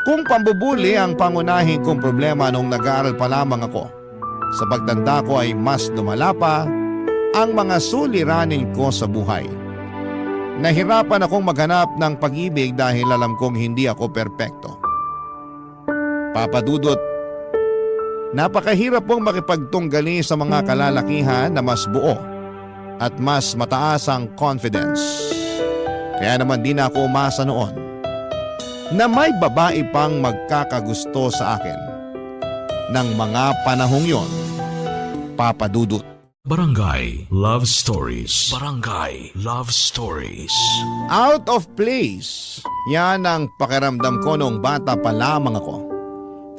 Kung pambubuli ang pangunahing kong problema nung nag-aaral pa lamang ako, sa pagtanda ko ay mas lumala pa ang mga suliranin ko sa buhay. Nahirapan akong maghanap ng pag-ibig dahil alam kong hindi ako perpekto. Papa Dudut, napakahirap pong makipagtunggali sa mga kalalakihan na mas buo at mas mataas ang confidence. Kaya naman di na ako umasa noon na may babae pang magkakagusto sa akin ng mga panahong yon, Papa Dudut. Barangay Love Stories. Barangay Love Stories. Out of place. Yan ang pakiramdam ko noong bata pa lamang ako.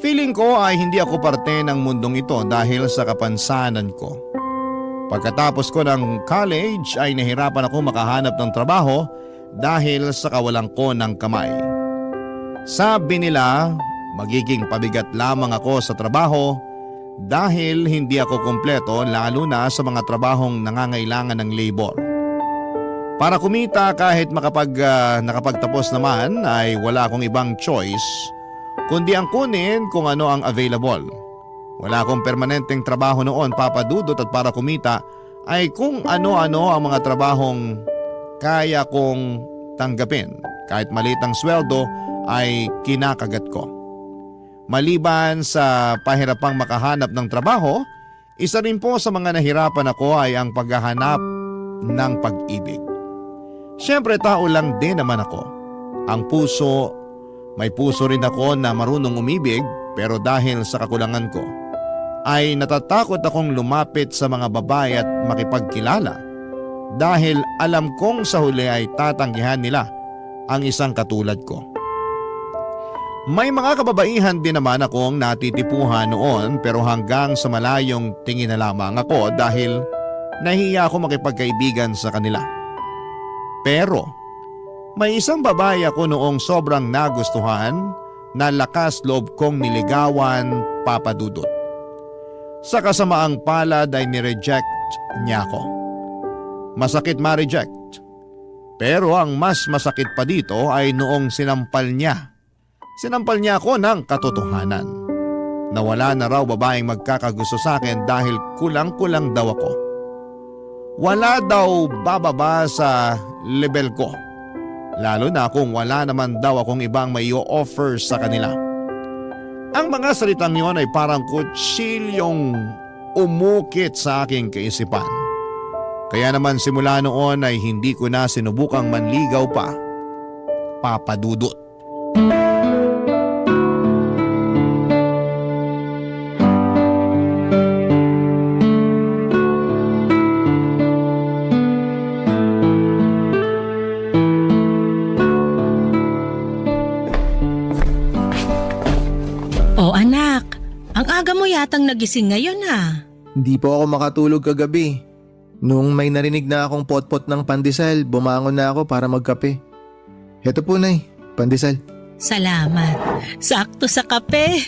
Feeling ko ay hindi ako parte ng mundong ito dahil sa kapansanan ko. Pagkatapos ko ng college ay nahirapan ako makahanap ng trabaho dahil sa kawalan ko ng kamay. Sabi nila, magiging pabigat lamang ako sa trabaho dahil hindi ako kumpleto lalo na sa mga trabahong nangangailangan ng labor. Para kumita kahit nakapagtapos naman ay wala akong ibang choice kundi ang kunin kung ano ang available. Wala akong permanenteng trabaho noon, Papa Dudut, at para kumita ay kung ano-ano ang mga trabahong kaya kong tanggapin. Kahit maliit ang sweldo ay kinakagat ko. Maliban sa pahirapang makahanap ng trabaho, Isa rin po sa mga nahirapan ako ay ang paghahanap ng pag-ibig. Siyempre tao lang din naman ako. Ang puso, may puso rin ako na marunong umibig pero dahil sa kakulangan ko, ay natatakot akong lumapit sa mga babae at makipagkilala dahil alam kong sa huli ay tatanggihan nila ang isang katulad ko. May mga kababaihan din naman akong natitipuhan noon pero hanggang sa malayong tingin na lamang ako dahil nahiya ako makipagkaibigan sa kanila. Pero may isang babae ako noong sobrang nagustuhan na lakas loob kong niligawan, Papa Dudut. Sa kasamaang palad ay nireject niya ako. Masakit ma-reject. Pero ang mas masakit pa dito ay noong sinampal niya. Sinampal niya ako ng katotohanan. Nawala na raw babaeng magkakagusto sa akin dahil kulang-kulang daw ako. Wala daw bababa sa level ko. Lalo na kung wala naman daw akong ibang may offer sa kanila. Ang mga salitang yon ay parang kutsilyong umukit sa aking kaisipan. Kaya naman simula noon ay hindi ko na sinubukang manligaw pa, Papa Dudut. O anak, ang aga mo yatang nagising ngayon ha. Hindi po ako makatulog kagabi. Nung may narinig na akong potpot ng pandesal, bumangon na ako para magkape. Heto po, Nay, pandesal. Salamat. Sakto sa kape.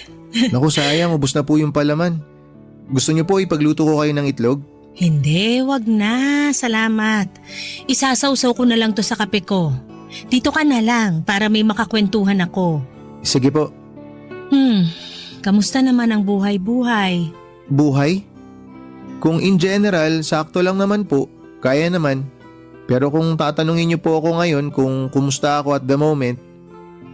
Naku, sayang, ubos na po yung palaman. Gusto niyo po ipagluto ko kayo ng itlog? Hindi, wag na. Salamat. Isasawsaw ko na lang to sa kape ko. Dito ka na lang para may makakwentuhan ako. Sige po. Kamusta naman ang buhay-buhay? Buhay? Kung in general, sakto lang naman po. Kaya naman. Pero kung tatanungin niyo po ako ngayon kung kumusta ako at the moment,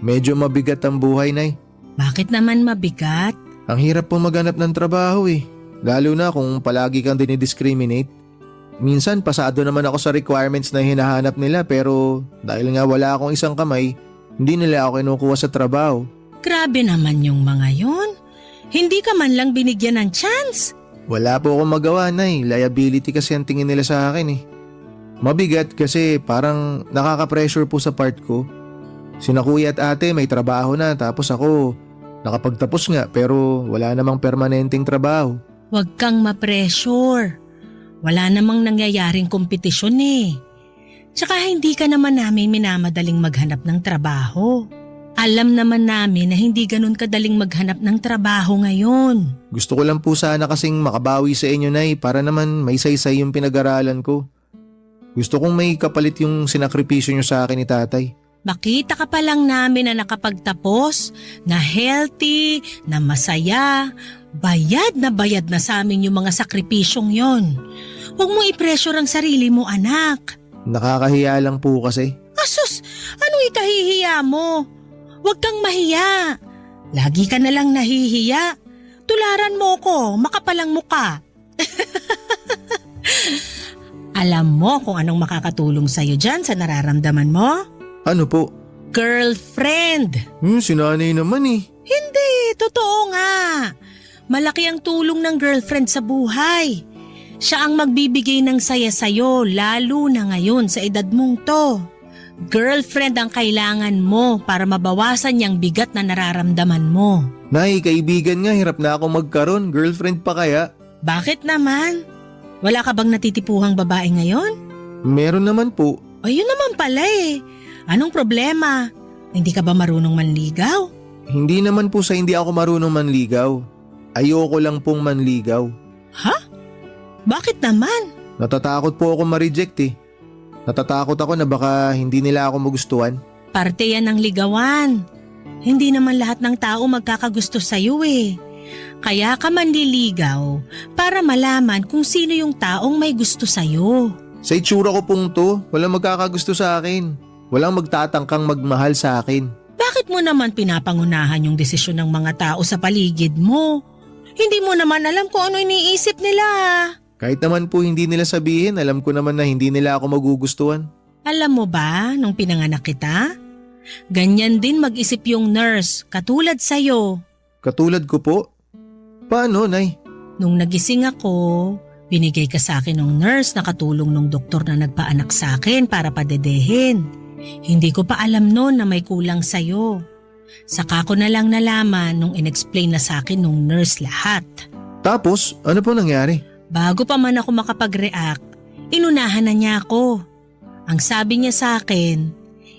medyo mabigat ang buhay, Nay. Bakit naman mabigat? Ang hirap po maghanap ng trabaho eh. Lalo na kung palagi kang dinidiscriminate. Minsan pasado naman ako sa requirements na hinahanap nila pero dahil nga wala akong isang kamay, hindi nila ako kinukuha sa trabaho. Grabe naman yung mga yon. Hindi ka man lang binigyan ng chance. Wala po akong magawa, Nay. Liability kasi ang tingin nila sa akin eh. Mabigat kasi parang nakaka-pressure po sa part ko. Sina kuya at ate may trabaho na tapos ako nakapagtapos nga pero wala namang permanenteng trabaho. Huwag kang ma-pressure. Wala namang nangyayaring kompetisyon eh. Tsaka hindi ka naman namin minamadaling maghanap ng trabaho. Alam naman namin na hindi ganun kadaling maghanap ng trabaho ngayon. Gusto ko lang po sana kasing makabawi sa inyo, Nay, para naman may saysay yung pinag-aralan ko. Gusto kong may kapalit yung sinakripisyo nyo sa akin ni tatay. Makita ka pa lang namin na nakapagtapos, na healthy, na masaya. Bayad na sa amin yung mga sakripisyong yon. Huwag mo i-pressure ang sarili mo, anak. Nakakahiya lang po kasi. Asus, anong ikahihiya mo? Huwag kang mahiya. Lagi ka na lang nahihiya. Tularan mo ko, makapalang muka. Alam mo kung anong makakatulong sa'yo dyan sa nararamdaman mo? Ano po? Girlfriend. Sinanay naman eh. Hindi, totoo nga. Malaki ang tulong ng girlfriend sa buhay. Siya ang magbibigay ng saya sa'yo lalo na ngayon sa edad mong to. Girlfriend ang kailangan mo para mabawasan yung bigat na nararamdaman mo. Nay, kaibigan nga, hirap na ako magkaroon. Girlfriend pa kaya? Bakit naman? Wala ka bang natitipuhang babae ngayon? Meron naman po. Ayun naman pala eh. Anong problema? Hindi ka ba marunong manligaw? Hindi naman po sa hindi ako marunong manligaw. Ayoko lang pong manligaw. Ha? Bakit naman? Natatakot po ako ma-reject eh. Natatakot ako na baka hindi nila ako magustuhan. Parte yan ng ligawan. Hindi naman lahat ng tao magkakagusto sa'yo eh. Kaya ka manliligaw para malaman kung sino yung taong may gusto sa'yo. Sa itsura ko pong to, walang magkakagusto sa akin. Walang magtatangkang magmahal sa akin. Bakit mo naman pinapangunahan yung desisyon ng mga tao sa paligid mo? Hindi mo naman alam kung ano iniisip nila. Kahit naman po hindi nila sabihin, alam ko naman na hindi nila ako magugustuhan. Alam mo ba, nung pinanganak kita? Ganyan din mag-isip yung nurse, katulad sa'yo. Katulad ko po? Paano, Nay? Nung nagising ako, binigay ka sa akin ng nurse na katulong ng doktor na nagpaanak sa akin para padedehin. Hindi ko pa alam noon na may kulang sa'yo. Saka ko na lang nalaman nung inexplain na sa akin nung nurse lahat. Tapos, ano po nangyari? Bago pa man ako makapag-react, inunahan na niya ako. Ang sabi niya sa akin,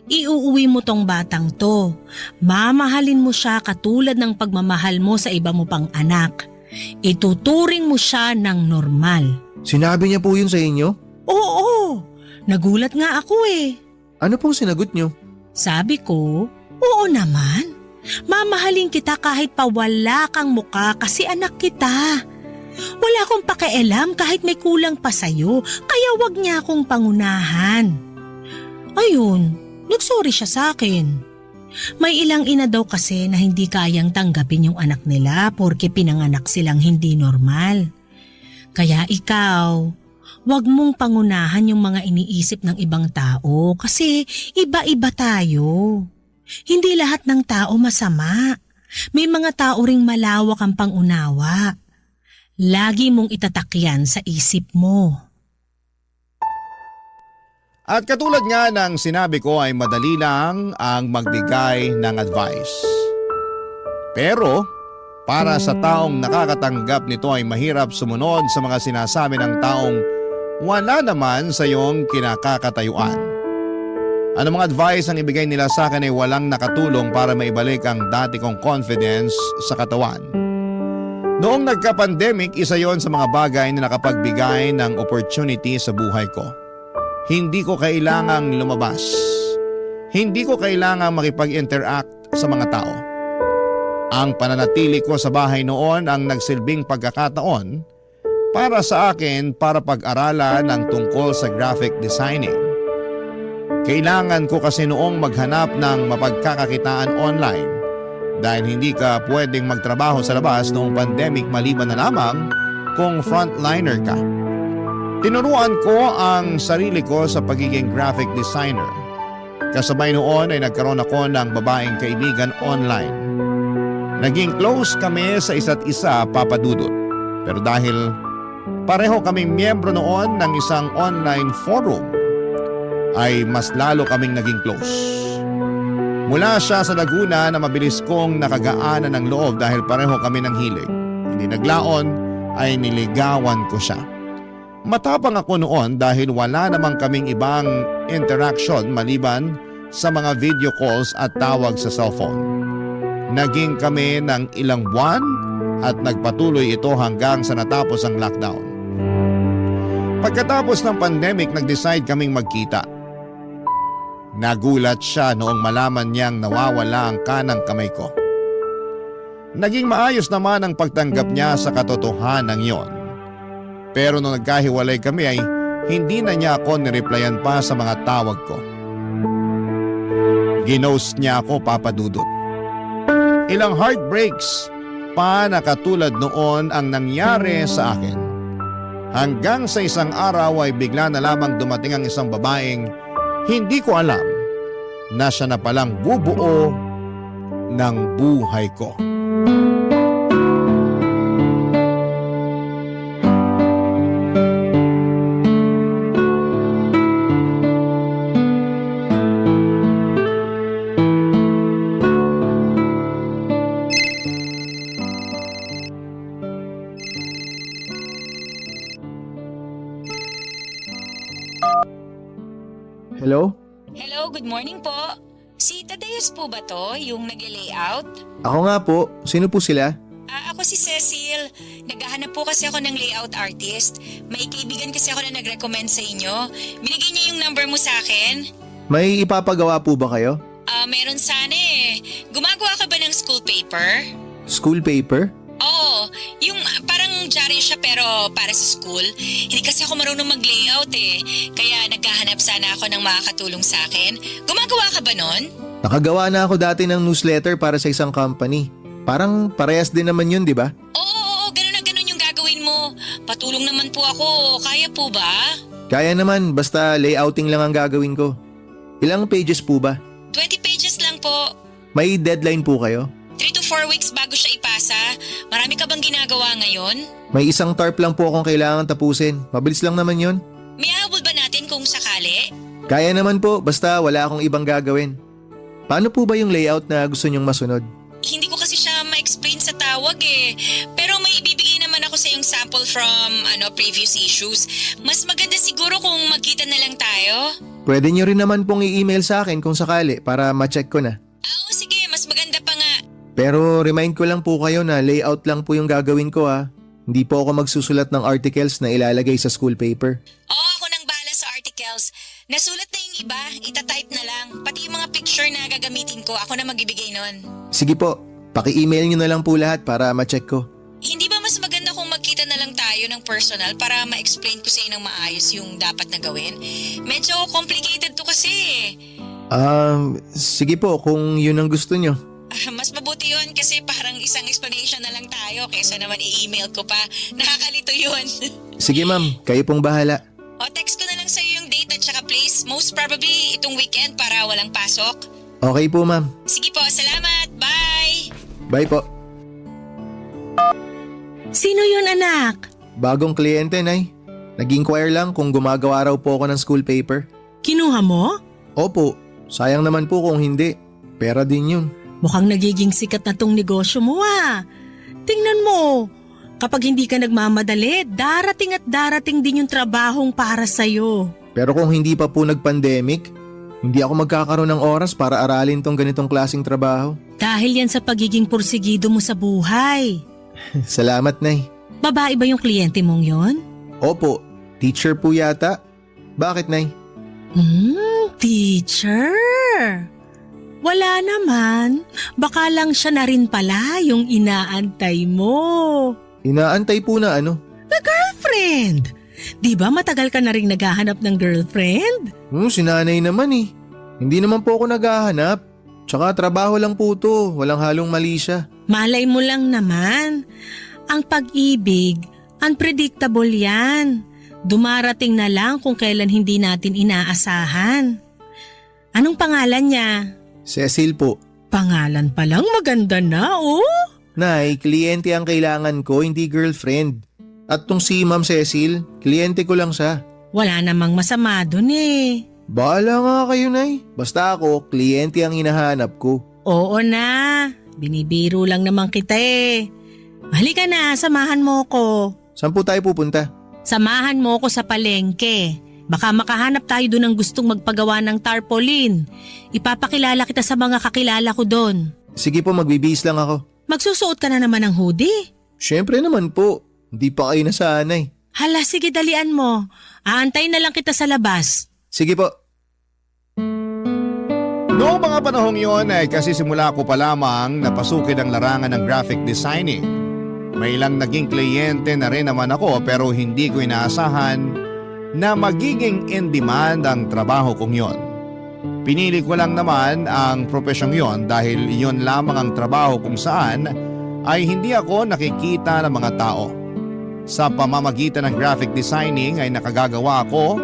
iuuwi mo tong batang to. Mamahalin mo siya katulad ng pagmamahal mo sa iba mo pang anak. Ituturing mo siya ng normal. Sinabi niya po yun sa inyo? Oo, nagulat nga ako eh. Ano pong sinagot niyo? Sabi ko, oo naman. Mamahalin kita kahit pa wala kang muka kasi anak kita. Wala akong pakialam kahit may kulang pa sa'yo, kaya wag niya akong pangunahan. Ayun, nagsorry siya sa akin. May ilang ina daw kasi na hindi kayang tanggapin yung anak nila porke pinanganak silang hindi normal. Kaya ikaw, wag mong pangunahan yung mga iniisip ng ibang tao kasi iba-iba tayo. Hindi lahat ng tao masama. May mga tao ring malawak ang pangunawa. Lagi mong itatakyan sa isip mo. At katulad nga ng sinabi ko ay madali lang ang magbigay ng advice. Pero para sa taong nakakatanggap nito ay mahirap sumunod sa mga sinasabi ng taong wala naman sa iyong kinakakatayuan. Anumang advice ang ibigay nila sa akin ay walang nakatulong para maibalik ang dati kong confidence sa katawan. Noong nagka-pandemic, isa yon sa mga bagay na nakapagbigay ng opportunity sa buhay ko. Hindi ko kailangang lumabas. Hindi ko kailangang makipag-interact sa mga tao. Ang pananatili ko sa bahay noon ang nagsilbing pagkakataon para sa akin para pag-aralan ang tungkol sa graphic designing. Kailangan ko kasi noong maghanap ng mapagkakakitaan online dahil hindi ka pwedeng magtrabaho sa labas noong pandemic maliban na lamang kung frontliner ka. Tinuruan ko ang sarili ko sa pagiging graphic designer. Kasabay noon ay nagkaroon ako ng babaeng kaibigan online. Naging close kami sa isa't isa, Papa Dudut. Pero dahil pareho kaming miyembro noon ng isang online forum, ay mas lalo kaming naging close. Mula siya sa Laguna na mabilis kong nakagaanan ng loob dahil pareho kami ng hilig. Hindi naglaon ay niligawan ko siya. Matapang ako noon dahil wala namang kaming ibang interaction maliban sa mga video calls at tawag sa cellphone. Naging kami ng ilang buwan at nagpatuloy ito hanggang sa natapos ang lockdown. Pagkatapos ng pandemic, nag-decide kaming magkita. Nagulat siya noong malaman niyang nawawala ang kanang kamay ko. Naging maayos naman ang pagtanggap niya sa katotohanan yon. Pero nung nagkahiwalay kami ay hindi na niya ako nireplyan pa sa mga tawag ko. Ginost niya ako, Papa Dudut. Ilang heartbreaks pa na katulad noon ang nangyari sa akin. Hanggang sa isang araw ay bigla na lamang dumating ang isang babaeng hindi ko alam na siya na palang bubuo ng buhay ko. Hello? Hello, good morning po. Si Tadeus po ba to, yung nag-layout? Ako nga po. Sino po sila? Ako si Cecil. Naghahanap po kasi ako ng layout artist. May kaibigan kasi ako na nag-recommend sa inyo. Binigay niya yung number mo sa akin. May ipapagawa po ba kayo? Meron sana eh. Gumagawa ka ba ng school paper? School paper? Oo, yung parang diary siya pero para sa school. Hindi kasi ako marunong mag-layout eh. Kaya naghahanap sana ako ng makakatulong sa akin. Gumagawa ka ba nun? Nakagawa na ako dati ng newsletter para sa isang company. Parang parehas din naman yun, di ba? Oo, Patulong naman po ako. Kaya po ba? Kaya naman, basta layouting lang ang gagawin ko. Ilang pages po ba? 20 pages lang po. May deadline po kayo? 3 to 4 weeks bago siya ipasa. Marami ka bang ginagawa ngayon? May isang tarp lang po akong kailangan tapusin. Mabilis lang naman yon. May habol ba natin kung sakali? Kaya naman po, basta wala akong ibang gagawin. Paano po ba yung layout na gusto nyong masunod? Hindi ko kasi siya ma-explain sa tawag eh. Pero may ibibigay naman ako sa yung sample from previous issues. Mas maganda siguro kung magkita na lang tayo. Pwede nyo rin naman pong i-email sa akin kung sakali para ma-check ko na. Oo, sige. Mas maganda pa nga. Pero remind ko lang po kayo na layout lang po yung gagawin ko ha. Hindi po ako magsusulat ng articles na ilalagay sa school paper. Oo, ako nang bala sa articles. Nasulat na yung iba, itatype na lang. Pati yung mga picture na gagamitin ko, ako na magbibigay nun. Sige po, paki-email nyo na lang po lahat para ma-check ko. Hindi ba mas maganda kung magkita na lang tayo ng personal para ma-explain ko sa inyo ng maayos yung dapat na gawin? Medyo complicated to kasi eh. Sige po kung yun ang gusto nyo. Mas mabuti yun kasi parang isang explanation na lang tayo kaysa naman i-email ko pa. Nakakalito yun. Sige ma'am, kayo pong bahala. O text ko na lang sa'yo yung date at saka place. Most probably itong weekend para walang pasok. Okay po ma'am. Sige po, salamat. Bye! Bye po. Sino yun, anak? Bagong kliyente, Nay. Nag-inquire lang kung gumagawa raw po ako ng school paper. Kinuha mo? Opo, sayang naman po kung hindi. Pera din yun. Mukhang nagiging sikat na tong negosyo mo ah. Tingnan mo, kapag hindi ka nagmamadali, darating at darating din yung trabahong para sa'yo. Pero kung hindi pa po nag-pandemic, hindi ako magkakaroon ng oras para aralin tong ganitong klaseng trabaho. Dahil yan sa pagiging porsigido mo sa buhay. Salamat, Nay. Babae ba yung kliyente mong yon? Opo, teacher po yata. Bakit, Nay? Teacher? Wala naman. Baka lang siya na rin pala yung inaantay mo. Inaantay po na ano? Girlfriend! Di ba matagal ka na rin naghahanap ng girlfriend? Sinanay naman eh. Hindi naman po ako naghahanap. Tsaka trabaho lang po to. Walang halong mali siya. Malay mo lang naman. Ang pag-ibig, unpredictable yan. Dumarating na lang kung kailan hindi natin inaasahan. Anong pangalan niya? Cecil po. Pangalan pa lang maganda na, oh. Nay, kliyente ang kailangan ko, hindi girlfriend. At tong si Ma'am Cecil, kliyente ko lang siya. Wala namang masama dun eh. Bahala nga kayo, Nay. Basta ako, kliyente ang hinahanap ko. Oo na, binibiro lang naman kita eh. Halika na, samahan mo ko. Saan po tayo pupunta? Samahan mo ko sa palengke. Baka makahanap tayo doon ng gustong magpagawa ng tarpaulin. Ipapakilala kita sa mga kakilala ko doon. Sige po, magbibihis lang ako. Magsusuot ka na naman ng hoodie. Siyempre naman po. Hindi pa kayo nasanay. Hala, sige dalian mo. Aantay na lang kita sa labas. Sige po. Noong mga panahong yon ay kasi simula ko pa lamang napasukin ang larangan ng graphic designing. May ilang naging kliyente na rin naman ako pero hindi ko inaasahan na magiging in-demand ang trabaho kong yon. Pinili ko lang naman ang profesyong yon dahil yon lamang ang trabaho kung saan ay hindi ako nakikita ng mga tao. Sa pamamagitan ng graphic designing ay nakagagawa ako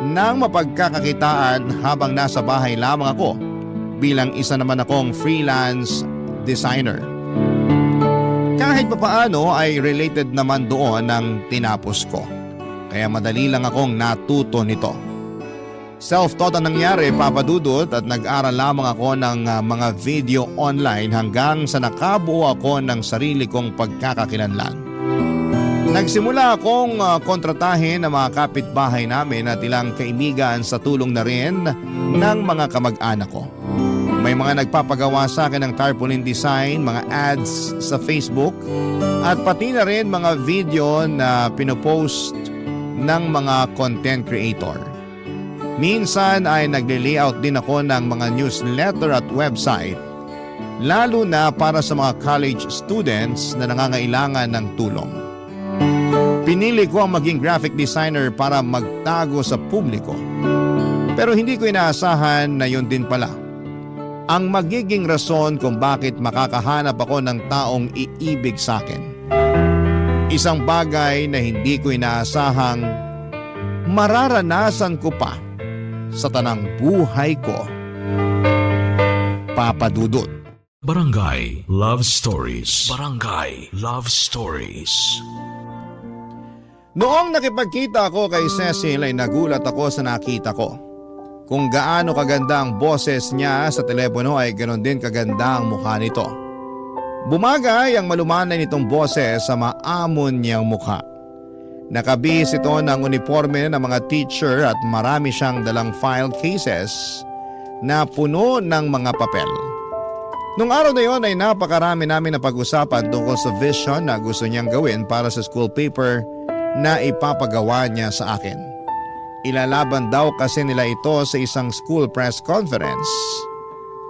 ng mapagkakakitaan habang nasa bahay lamang ako bilang isa naman akong freelance designer. Kahit papaano ay related naman doon ang tinapos ko. Kaya madali lang akong natuto nito. Self-taught ang nangyari, Papa Dudut, at nag-aral lamang ako ng mga video online hanggang sa nakabuo ako ng sarili kong pagkakakilanlan. Nagsimula akong kontratahin ng mga kapitbahay namin at ilang kaibigan sa tulong na rin ng mga kamag-anak ko. May mga nagpapagawa sa akin ng tarpaulin design, mga ads sa Facebook, at pati na rin mga video na pinopost ng mga content creator. Minsan ay nagle-layout din ako ng mga newsletter at website, lalo na para sa mga college students na nangangailangan ng tulong. Pinili ko ang maging graphic designer para magtago sa publiko. Pero hindi ko inaasahan na yun din pala ang magiging rason kung bakit makakahanap ako ng taong iibig sa akin. Isang bagay na hindi ko inaasahang mararanasan ko pa sa tanang buhay ko. Papa Dudut. Barangay Love Stories. Barangay Love Stories. Noong nakipagkita ako kay Cecil ay nagulat ako sa nakita ko. Kung gaano kaganda ang boses niya sa telepono ay ganoon din kaganda ang mukha nito. Bumagay ang malumanay nitong boses sa maamon niyang mukha. Nakabihis ito ng uniforme ng mga teacher at marami siyang dalang file cases na puno ng mga papel. Nung araw na yon ay napakarami namin na pag-usapan tungkol sa vision na gusto niyang gawin para sa school paper na ipapagawa niya sa akin. Ilalaban daw kasi nila ito sa isang school press conference.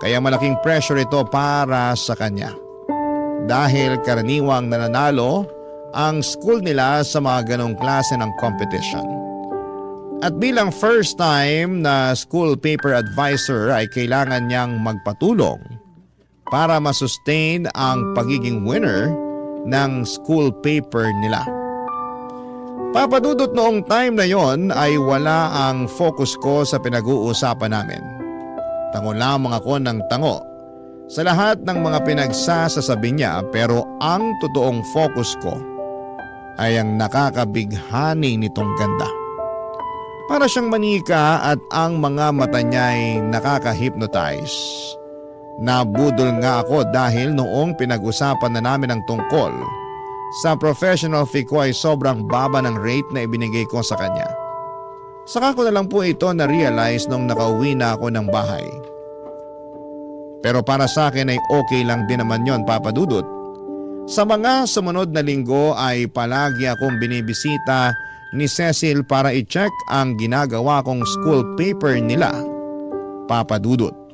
Kaya malaking pressure ito para sa kanya. Dahil karaniwang nananalo ang school nila sa mga ganong klase ng competition. At bilang first time na school paper advisor ay kailangan niyang magpatulong para masustain ang pagiging winner ng school paper nila. Papadudot noong time na yon ay wala ang focus ko sa pinag-uusapan namin. Tango lamang ako ng tango sa lahat ng mga pinagsasasabi niya, pero ang totoong focus ko ay ang nakakabighani nitong ganda. Para siyang manika at ang mga mata niya ay nakaka-hypnotize. Nabudol nga ako dahil noong pinag-usapan na namin ang tungkol sa professional fee ko ay sobrang baba ng rate na ibinigay ko sa kanya. Saka ko na lang po ito na-realize nung nakauwi na ako ng bahay. Pero para sa akin ay okay lang din naman yon, Papa Dudut. Sa mga sumunod na linggo ay palagi akong binibisita ni Cecil para i-check ang ginagawa kong school paper nila, Papa Dudut.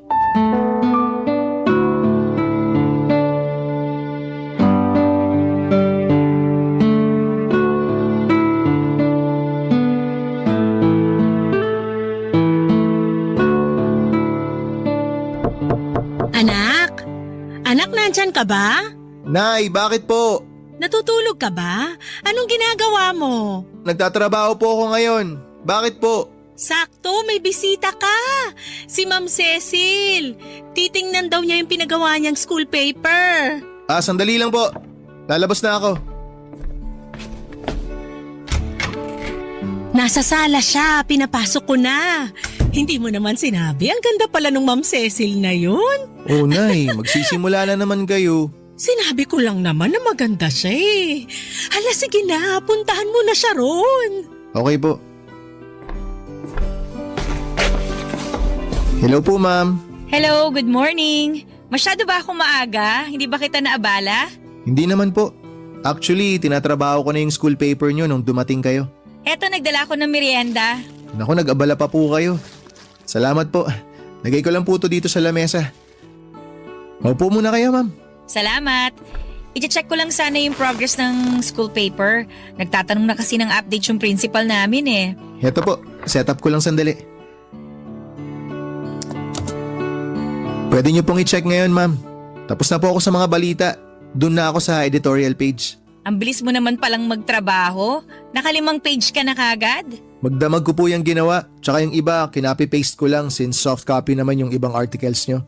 Anak, nandyan ka ba? Nay, bakit po? Natutulog ka ba? Anong ginagawa mo? Nagtatrabaho po ako ngayon. Bakit po? Sakto, may bisita ka. Si Ma'am Cecil. Titingnan daw niya yung pinagawa niyang school paper. Sandali lang po. Lalabas na ako. Nasa sala siya, pinapasok ko na. Hindi mo naman sinabi, ang ganda pala nung Ma'am Cecil na yun. Oh, Nay, magsisimula na naman kayo. Sinabi ko lang naman na maganda siya eh. Hala, sige na, puntahan mo na siya ron. Okay po. Hello po, ma'am. Hello, good morning. Masyado ba ako maaga? Hindi ba kita naabala? Hindi naman po. Actually, tinatrabaho ko na yung school paper nyo nung dumating kayo. Eto, nagdala ko ng merienda. Naku, nag-abala pa po kayo. Salamat po. Lagay ko lang po ito dito sa lamesa. Maupo muna kayo, ma'am. Salamat. I-check ko lang sana yung progress ng school paper. Nagtatanong na kasi ng update yung principal namin eh. Heto po, set up ko lang sandali. Pwede niyo pong i-check ngayon, ma'am. Tapos na po ako sa mga balita. Doon na ako sa editorial page. Ang bilis mo naman palang magtrabaho. Nakalimang page ka na kagad. Magdamag ko po yung ginawa. Tsaka yung iba, kinopy-paste ko lang since soft copy naman yung ibang articles nyo.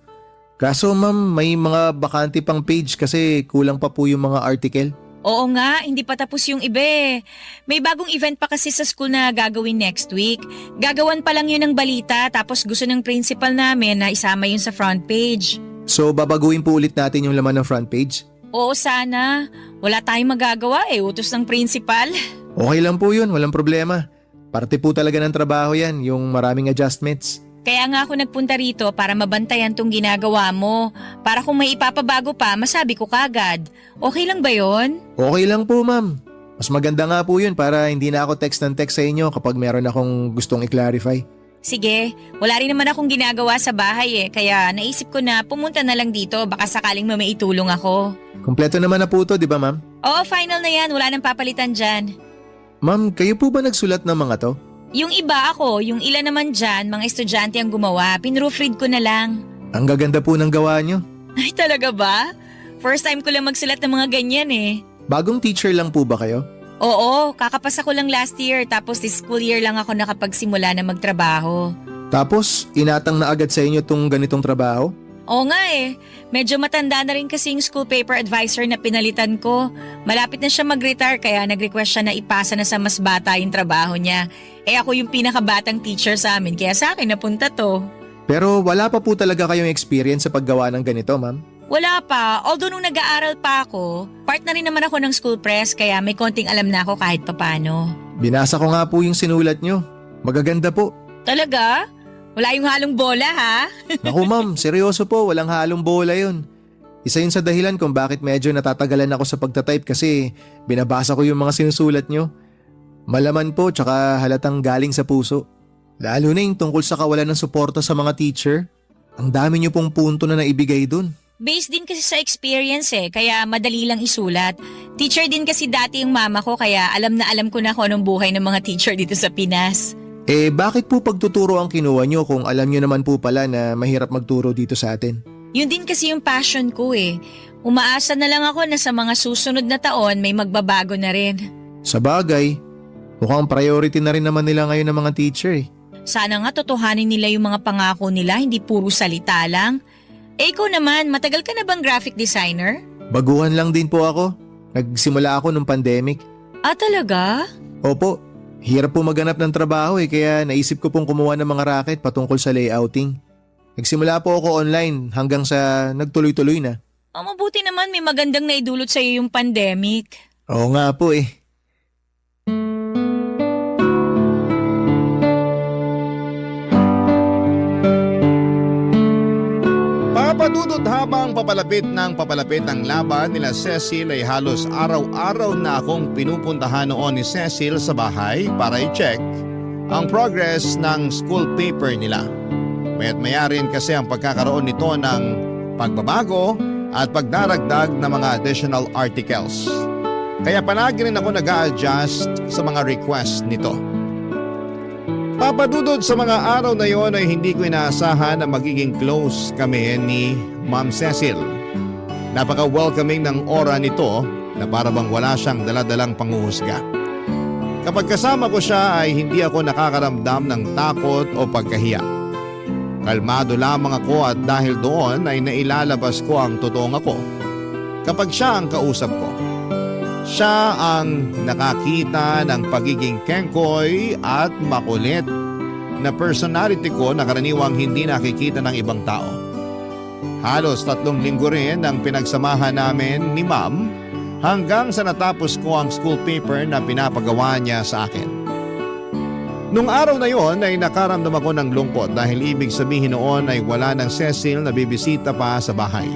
Kaso ma'am, may mga bakante pang page kasi kulang pa po yung mga article. Oo nga, hindi pa tapos yung iba eh. May bagong event pa kasi sa school na gagawin next week. Gagawan pa lang yun ng balita tapos gusto ng principal namin na isama yun sa front page. So babaguhin po ulit natin yung laman ng front page? Oo sana. Wala tayong magagawa eh, utos ng principal. Okay lang po yun, walang problema. Parte po talaga ng trabaho yan, yung maraming adjustments. Kaya nga ako nagpunta rito para mabantayan tong ginagawa mo. Para kung may ipapabago pa, masabi ko kagad. Okay lang ba yon? Okay lang po ma'am. Mas maganda nga po yun para hindi na ako text ng text sa inyo kapag meron akong gustong i-clarify. Sige, wala rin naman akong ginagawa sa bahay eh. Kaya naisip ko na pumunta na lang dito baka sakaling maitulong ako. Kompleto naman na po to, di ba ma'am? Oo, final na yan. Wala nang papalitan dyan. Ma'am, kayo po ba nagsulat ng mga to? Yung iba ako, yung ilan naman dyan, mga estudyante ang gumawa. Pinroofread ko na lang. Ang gaganda po ng gawa nyo. Ay, talaga ba? First time ko lang magsulat ng mga ganyan eh. bagong teacher lang po ba kayo? Oo, kakapasa ko lang last year tapos this school year lang ako nakapagsimula na magtrabaho. Tapos, inatang na agad sa inyo tong ganitong trabaho? Oo nga eh. Medyo matanda na rin kasi yung school paper advisor na pinalitan ko. Malapit na siya mag-retire kaya nag-request siya na ipasa na sa mas bata yung trabaho niya. Eh ako yung pinakabatang teacher sa amin kaya sa akin napunta to. Pero wala pa po talaga kayong experience sa paggawa ng ganito, ma'am? Wala pa. Although nung nag-aaral pa ako, part na rin naman ako ng school press kaya may konting alam na ako kahit papano. Binasa ko nga po yung sinulat nyo. Magaganda po. Talaga? Wala yung halong bola ha? Naku ma'am, seryoso po, walang halong bola yun. Isa yun sa dahilan kung bakit medyo natatagalan ako sa pagtatype kasi binabasa ko yung mga sinusulat nyo. Malaman po tsaka halatang galing sa puso. Lalo na yung tungkol sa kawalan ng suporta sa mga teacher. Ang dami nyo pong punto na naibigay dun. Based din kasi sa experience eh, kaya madali lang isulat. Teacher din kasi dati yung mama ko kaya alam na alam ko na kung anong buhay ng mga teacher dito sa Pinas. Bakit po pagtuturo ang kinuha nyo kung alam nyo naman po pala na mahirap magturo dito sa atin? Yun din kasi yung passion ko eh. Umaasa na lang ako na sa mga susunod na taon may magbabago na rin. Sa bagay, mukhang priority na rin naman nila ngayon ng mga teacher eh. Sana nga totohanin nila yung mga pangako nila, hindi puro salita lang. Ikaw naman, matagal ka na bang graphic designer? Baguhan lang din po ako. Nagsimula ako nung pandemic. Ah, talaga? Opo, hirap po maghanap ng trabaho kaya naisip ko pong kumuha ng mga racket patungkol sa layouting. Nagsimula po ako online hanggang sa nagtuloy-tuloy na. Mabuti naman may magandang naidulot sa iyo yung pandemic. Oo nga po eh. Papadudot habang papalapit ng laban nila Cecil ay halos araw-araw na akong pinupuntahan noon ni Cecil sa bahay para i-check ang progress ng school paper nila. Maya't maya rin kasi ang pagkakaroon nito ng pagbabago at pagdaragdag ng mga additional articles. Kaya palagi rin ako nag-a-adjust sa mga request nito. Papadudod sa mga araw na yon ay hindi ko inaasahan na magiging close kami ni Ma'am Cecil. Napaka-welcoming ng aura nito na para bang wala siyang daladalang panghuhusga. Kapag kasama ko siya ay hindi ako nakakaramdam ng takot o pagkahiya. Kalmado lamang ako at dahil doon ay nailalabas ko ang totoong ako. Kapag siya ang kausap ko, siya ang nakakita ng pagiging kengkoy at makulit na personality ko na karaniwang hindi nakikita ng ibang tao. Halos 3 linggo rin ang pinagsamahan namin ni Ma'am hanggang sa natapos ko ang school paper na pinapagawa niya sa akin. Nung araw na yon ay nakaramdam ako ng lungkot dahil ibig sabihin noon ay wala ng Cecil na bibisita pa sa bahay.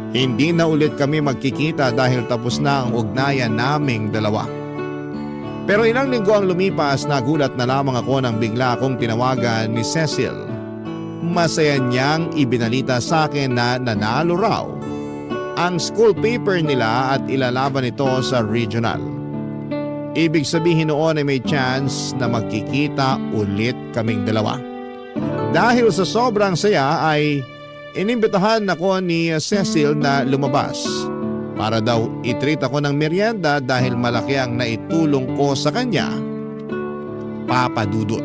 Hindi na ulit kami magkikita dahil tapos na ang ugnayan naming dalawa. Pero ilang linggo ang lumipas, nagulat na lamang ako nang bigla akong tinawagan ni Cecil. Masaya niyang ibinalita sa akin na nanalo raw ang school paper nila at ilalaban ito sa regional. Ibig sabihin noon ay may chance na magkikita ulit kaming dalawa. Dahil sa sobrang saya ay inimbitahan ako ni Cecil na lumabas para daw i-treat ako ng merienda dahil malaki ang naitulong ko sa kanya, papadudot.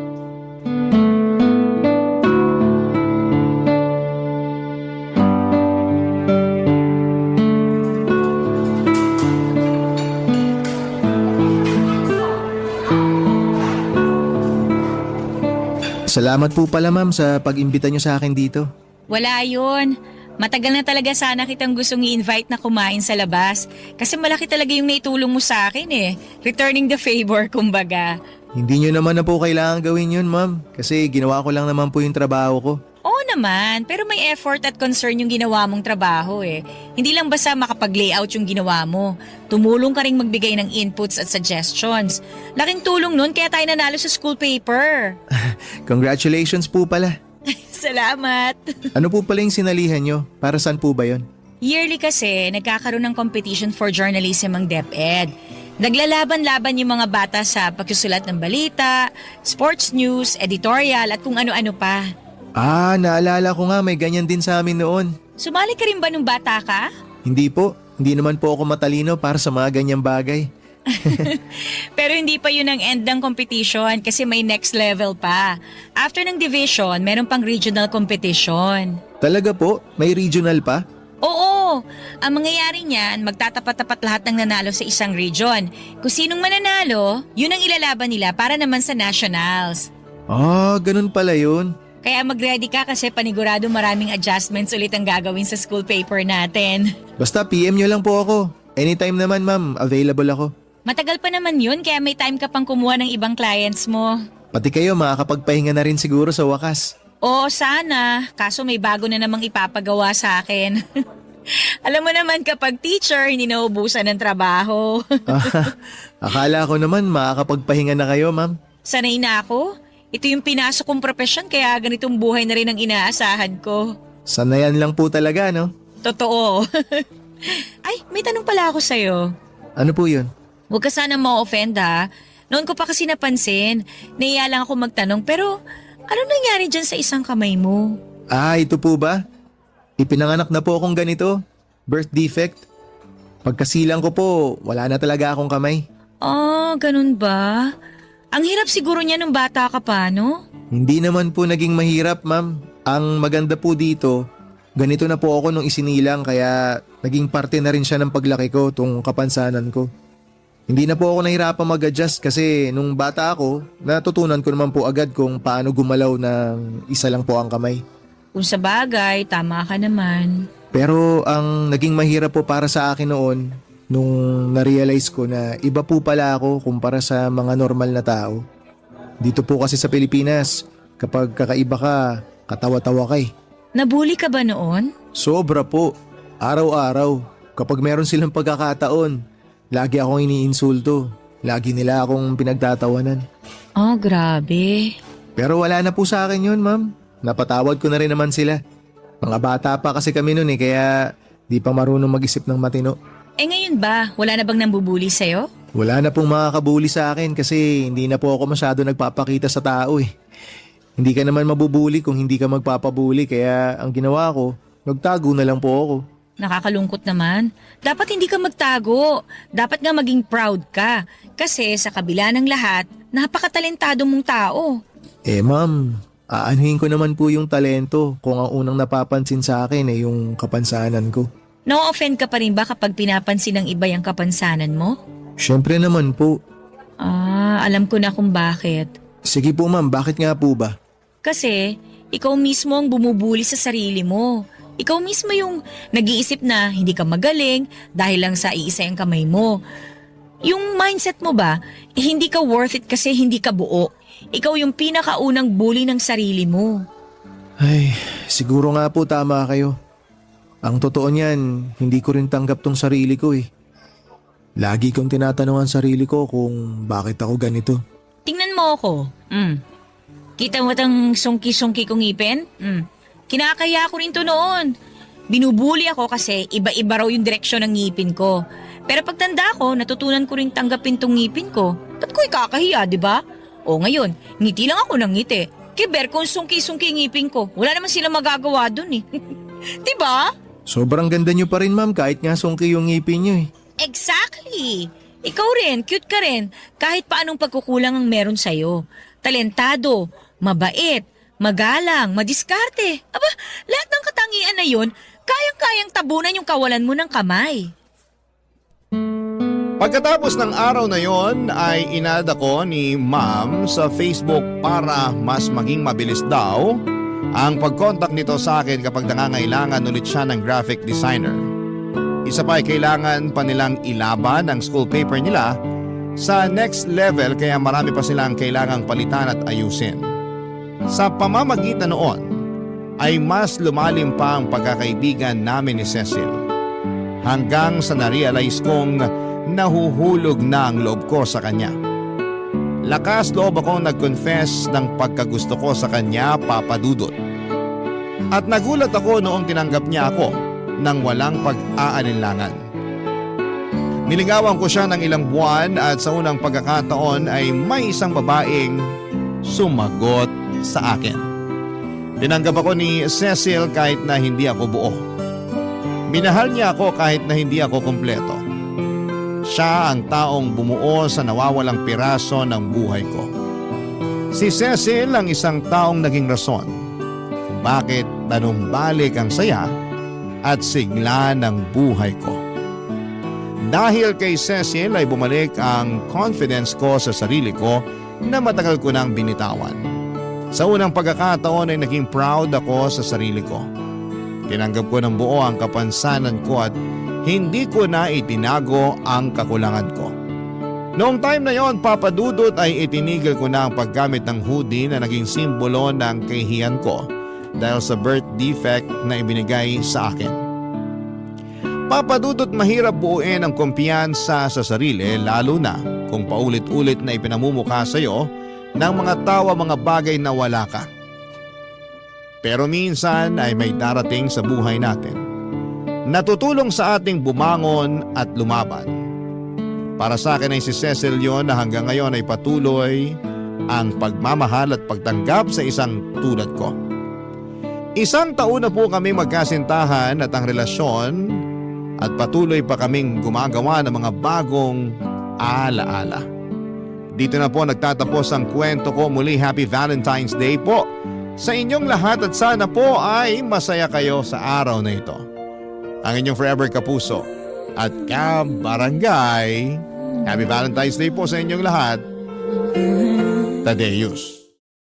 Salamat po pala ma'am sa pag-imbita nyo sa akin dito. Wala yun. Matagal na talaga sana kitang gustong i-invite na kumain sa labas. Kasi malaki talaga yung naitulong mo sa akin eh. Returning the favor, kumbaga. Hindi nyo naman na po kailangan gawin yun ma'am kasi ginawa ko lang naman po yung trabaho ko. Oo naman, pero may effort at concern yung ginawa mong trabaho eh. Hindi lang basta makapag-layout yung ginawa mo. Tumulong ka rin magbigay ng inputs at suggestions. Laking tulong nun kaya tayo nanalo sa school paper. Congratulations po pala. Salamat. Ano po pala yung sinalihan nyo? Para saan po ba yun? Yearly kasi, nagkakaroon ng competition for journalism ang DepEd. Naglalaban-laban yung mga bata sa pagsusulat ng balita, sports news, editorial at kung ano-ano pa. Ah, naalala ko nga may ganyan din sa amin noon. Sumali ka rin ba nung bata ka? Hindi po. Hindi naman po ako matalino para sa mga ganyang bagay. Pero hindi pa yun ang end ng competition kasi may next level pa. After ng division, meron pang regional competition. Talaga po? May regional pa? Oo, ang mangyayari niyan, magtatapat-tapat lahat ng nanalo sa isang region. Kung sinong mananalo, yun ang ilalaban nila para naman sa nationals. Ganun pala yun. Kaya mag-ready ka kasi panigurado maraming adjustments ulit ang gagawin sa school paper natin. Basta PM nyo lang po ako. Anytime naman ma'am, available ako. Matagal pa naman yun kaya may time ka pang kumuha ng ibang clients mo. Pati kayo makakapagpahinga na rin siguro sa wakas. Oo, sana. Kaso may bago na namang ipapagawa sa akin. Alam mo naman kapag teacher, hindi naubusan ng trabaho. Akala ko naman makakapagpahinga na kayo ma'am. Sanay na ako. Ito yung pinasok kong profesyon kaya ganitong buhay na rin ang inaasahan ko. Sanayan lang po talaga no? Totoo. Ay, may tanong pala ako sa'yo. Ano po yun? Huwag ka sana ma-offend ha. Noon ko pa kasi napansin, naiya lang ako magtanong pero anong nangyari dyan sa isang kamay mo? Ito po ba? Ipinanganak na po akong ganito. Birth defect. Pagkasilang ko po, wala na talaga akong kamay. Ganun ba? Ang hirap siguro niya nung bata ka pa, no? Hindi naman po naging mahirap ma'am. Ang maganda po dito, ganito na po ako nung isinilang kaya naging parte na rin siya ng paglaki ko, tong kapansanan ko. Hindi na po ako nahirapang mag-adjust kasi nung bata ako, natutunan ko naman po agad kung paano gumalaw ng isa lang po ang kamay. Kung sa bagay, tama ka naman. Pero ang naging mahirap po para sa akin noon, nung na-realize ko na iba po pala ako kumpara sa mga normal na tao. Dito po kasi sa Pilipinas, kapag kakaiba ka, katawa-tawa ka eh. Nabully ka ba noon? Sobra po. Araw-araw. Kapag meron silang pagkakataon, lagi akong iniinsulto. Lagi nila akong pinagtatawanan. Grabe. Pero wala na po sa akin yun, ma'am. Napatawad ko na rin naman sila. Mga bata pa kasi kami nun kaya di pa marunong mag-isip ng matino. Ngayon ba, wala na bang nambubuli sa'yo? Wala na pong makakabuli sa akin kasi hindi na po ako masyado nagpapakita sa tao eh. Hindi ka naman mabubuli kung hindi ka magpapabuli kaya ang ginawa ko, nagtago na lang po ako. Nakakalungkot naman. Dapat hindi ka magtago. Dapat nga maging proud ka. Kasi sa kabila ng lahat, napakatalentado mong tao. Ma'am, aanuhin ko naman po yung talento kung ang unang napapansin sa akin ay yung kapansanan ko. Na-offend ka pa rin ba kapag pinapansin ng iba yung kapansanan mo? Siyempre naman po. Alam ko na kung bakit. Sige po ma'am, bakit nga po ba? Kasi, ikaw mismo ang bumubuli sa sarili mo. Ikaw mismo yung nag-iisip na hindi ka magaling dahil lang sa iisa yung kamay mo. Yung mindset mo ba, hindi ka worth it kasi hindi ka buo. Ikaw yung pinakaunang bully ng sarili mo. Ay, siguro nga po tama kayo. Ang totoo niyan, hindi ko rin tanggap tong sarili ko eh. Lagi kong tinatanong ang sarili ko kung bakit ako ganito. Tingnan mo ako. Kita mo tang sungki-sungki kong ngipin? Kinakaya ko rin to noon. Binubuli ako kasi iba-iba raw yung direksyon ng ngipin ko. Pero pagtanda ko, natutunan ko rin tanggapin tong ngipin ko. Ba't ko ikakahiya, di ba? O ngayon, ngiti lang ako ng ngiti. Kiber kung sungki-sungki ngipin ko. Wala naman sila magagawa dun eh. Di ba? Sobrang ganda niyo pa rin ma'am kahit nga sungki yung ngipin niyo eh. Exactly. Ikaw rin, cute ka rin. Kahit paanong pagkukulang ang meron sa'yo. Talentado, mabait, magalang, madiskarte. Aba, lahat ng katangian na yun, kayang-kayang tabunan yung kawalan mo ng kamay. Pagkatapos ng araw na yon ay inad ako ni Ma'am sa Facebook para mas maging mabilis daw ang pag-contact nito sa akin kapag nangangailangan ulit siya ng graphic designer. Isa pa ay kailangan pa nilang ilaban ang school paper nila sa next level kaya marami pa silang kailangang palitan at ayusin. Sa pamamagitan noon ay mas lumalim pa ang pagkakaibigan namin ni Cecil hanggang sa na-realize kong nahuhulog na ang loob ko sa kanya. Lakas loob akong nag-confess ng pagkagusto ko sa kanya, Papa Dudut. At nagulat ako noong tinanggap niya ako nang walang pag-aalinlangan. Niligawan ko siya ng ilang buwan at sa unang pagkakataon ay may isang babaeng sumagot sa akin. Tinanggap ako ni Cecil kahit na hindi ako buo. Minahal niya ako kahit na hindi ako kumpleto. Siya ang taong bumuo sa nawawalang piraso ng buhay ko. Si Cecil ang isang taong naging rason kung bakit tanumbalik ang saya at sigla ng buhay ko. Dahil kay Cecil ay bumalik ang confidence ko sa sarili ko na matagal ko nang binitawan. Sa unang pagkakataon ay naging proud ako sa sarili ko. Tinanggap ko ng buo ang kapansanan ko at hindi ko na itinago ang kakulangan ko. Noong time na yon, Papa Dudut, ay itinigil ko na ang paggamit ng hoodie na naging simbolo ng kahihiyan ko dahil sa birth defect na ibinigay sa akin. Papa Dudut, mahirap buuin ang kumpiyansa sa sarili lalo na kung paulit-ulit na ipinamumukha sa iyo ng mga tawa mga bagay na wala ka. Pero minsan ay may darating sa buhay natin na tutulong sa ating bumangon at lumaban. Para sa akin ay si Cecil yon na hanggang ngayon ay patuloy ang pagmamahal at pagtanggap sa isang tulad ko. Isang taon na po kami magkasintahan at ang relasyon at patuloy pa kaming gumagawa ng mga bagong alaala. Dito na po nagtatapos ang kwento ko. Muli, Happy Valentine's Day po sa inyong lahat at sana po ay masaya kayo sa araw na ito. Ang inyong forever kapuso at kabarangay. Happy Valentine's Day po sa inyong lahat. Tadeus.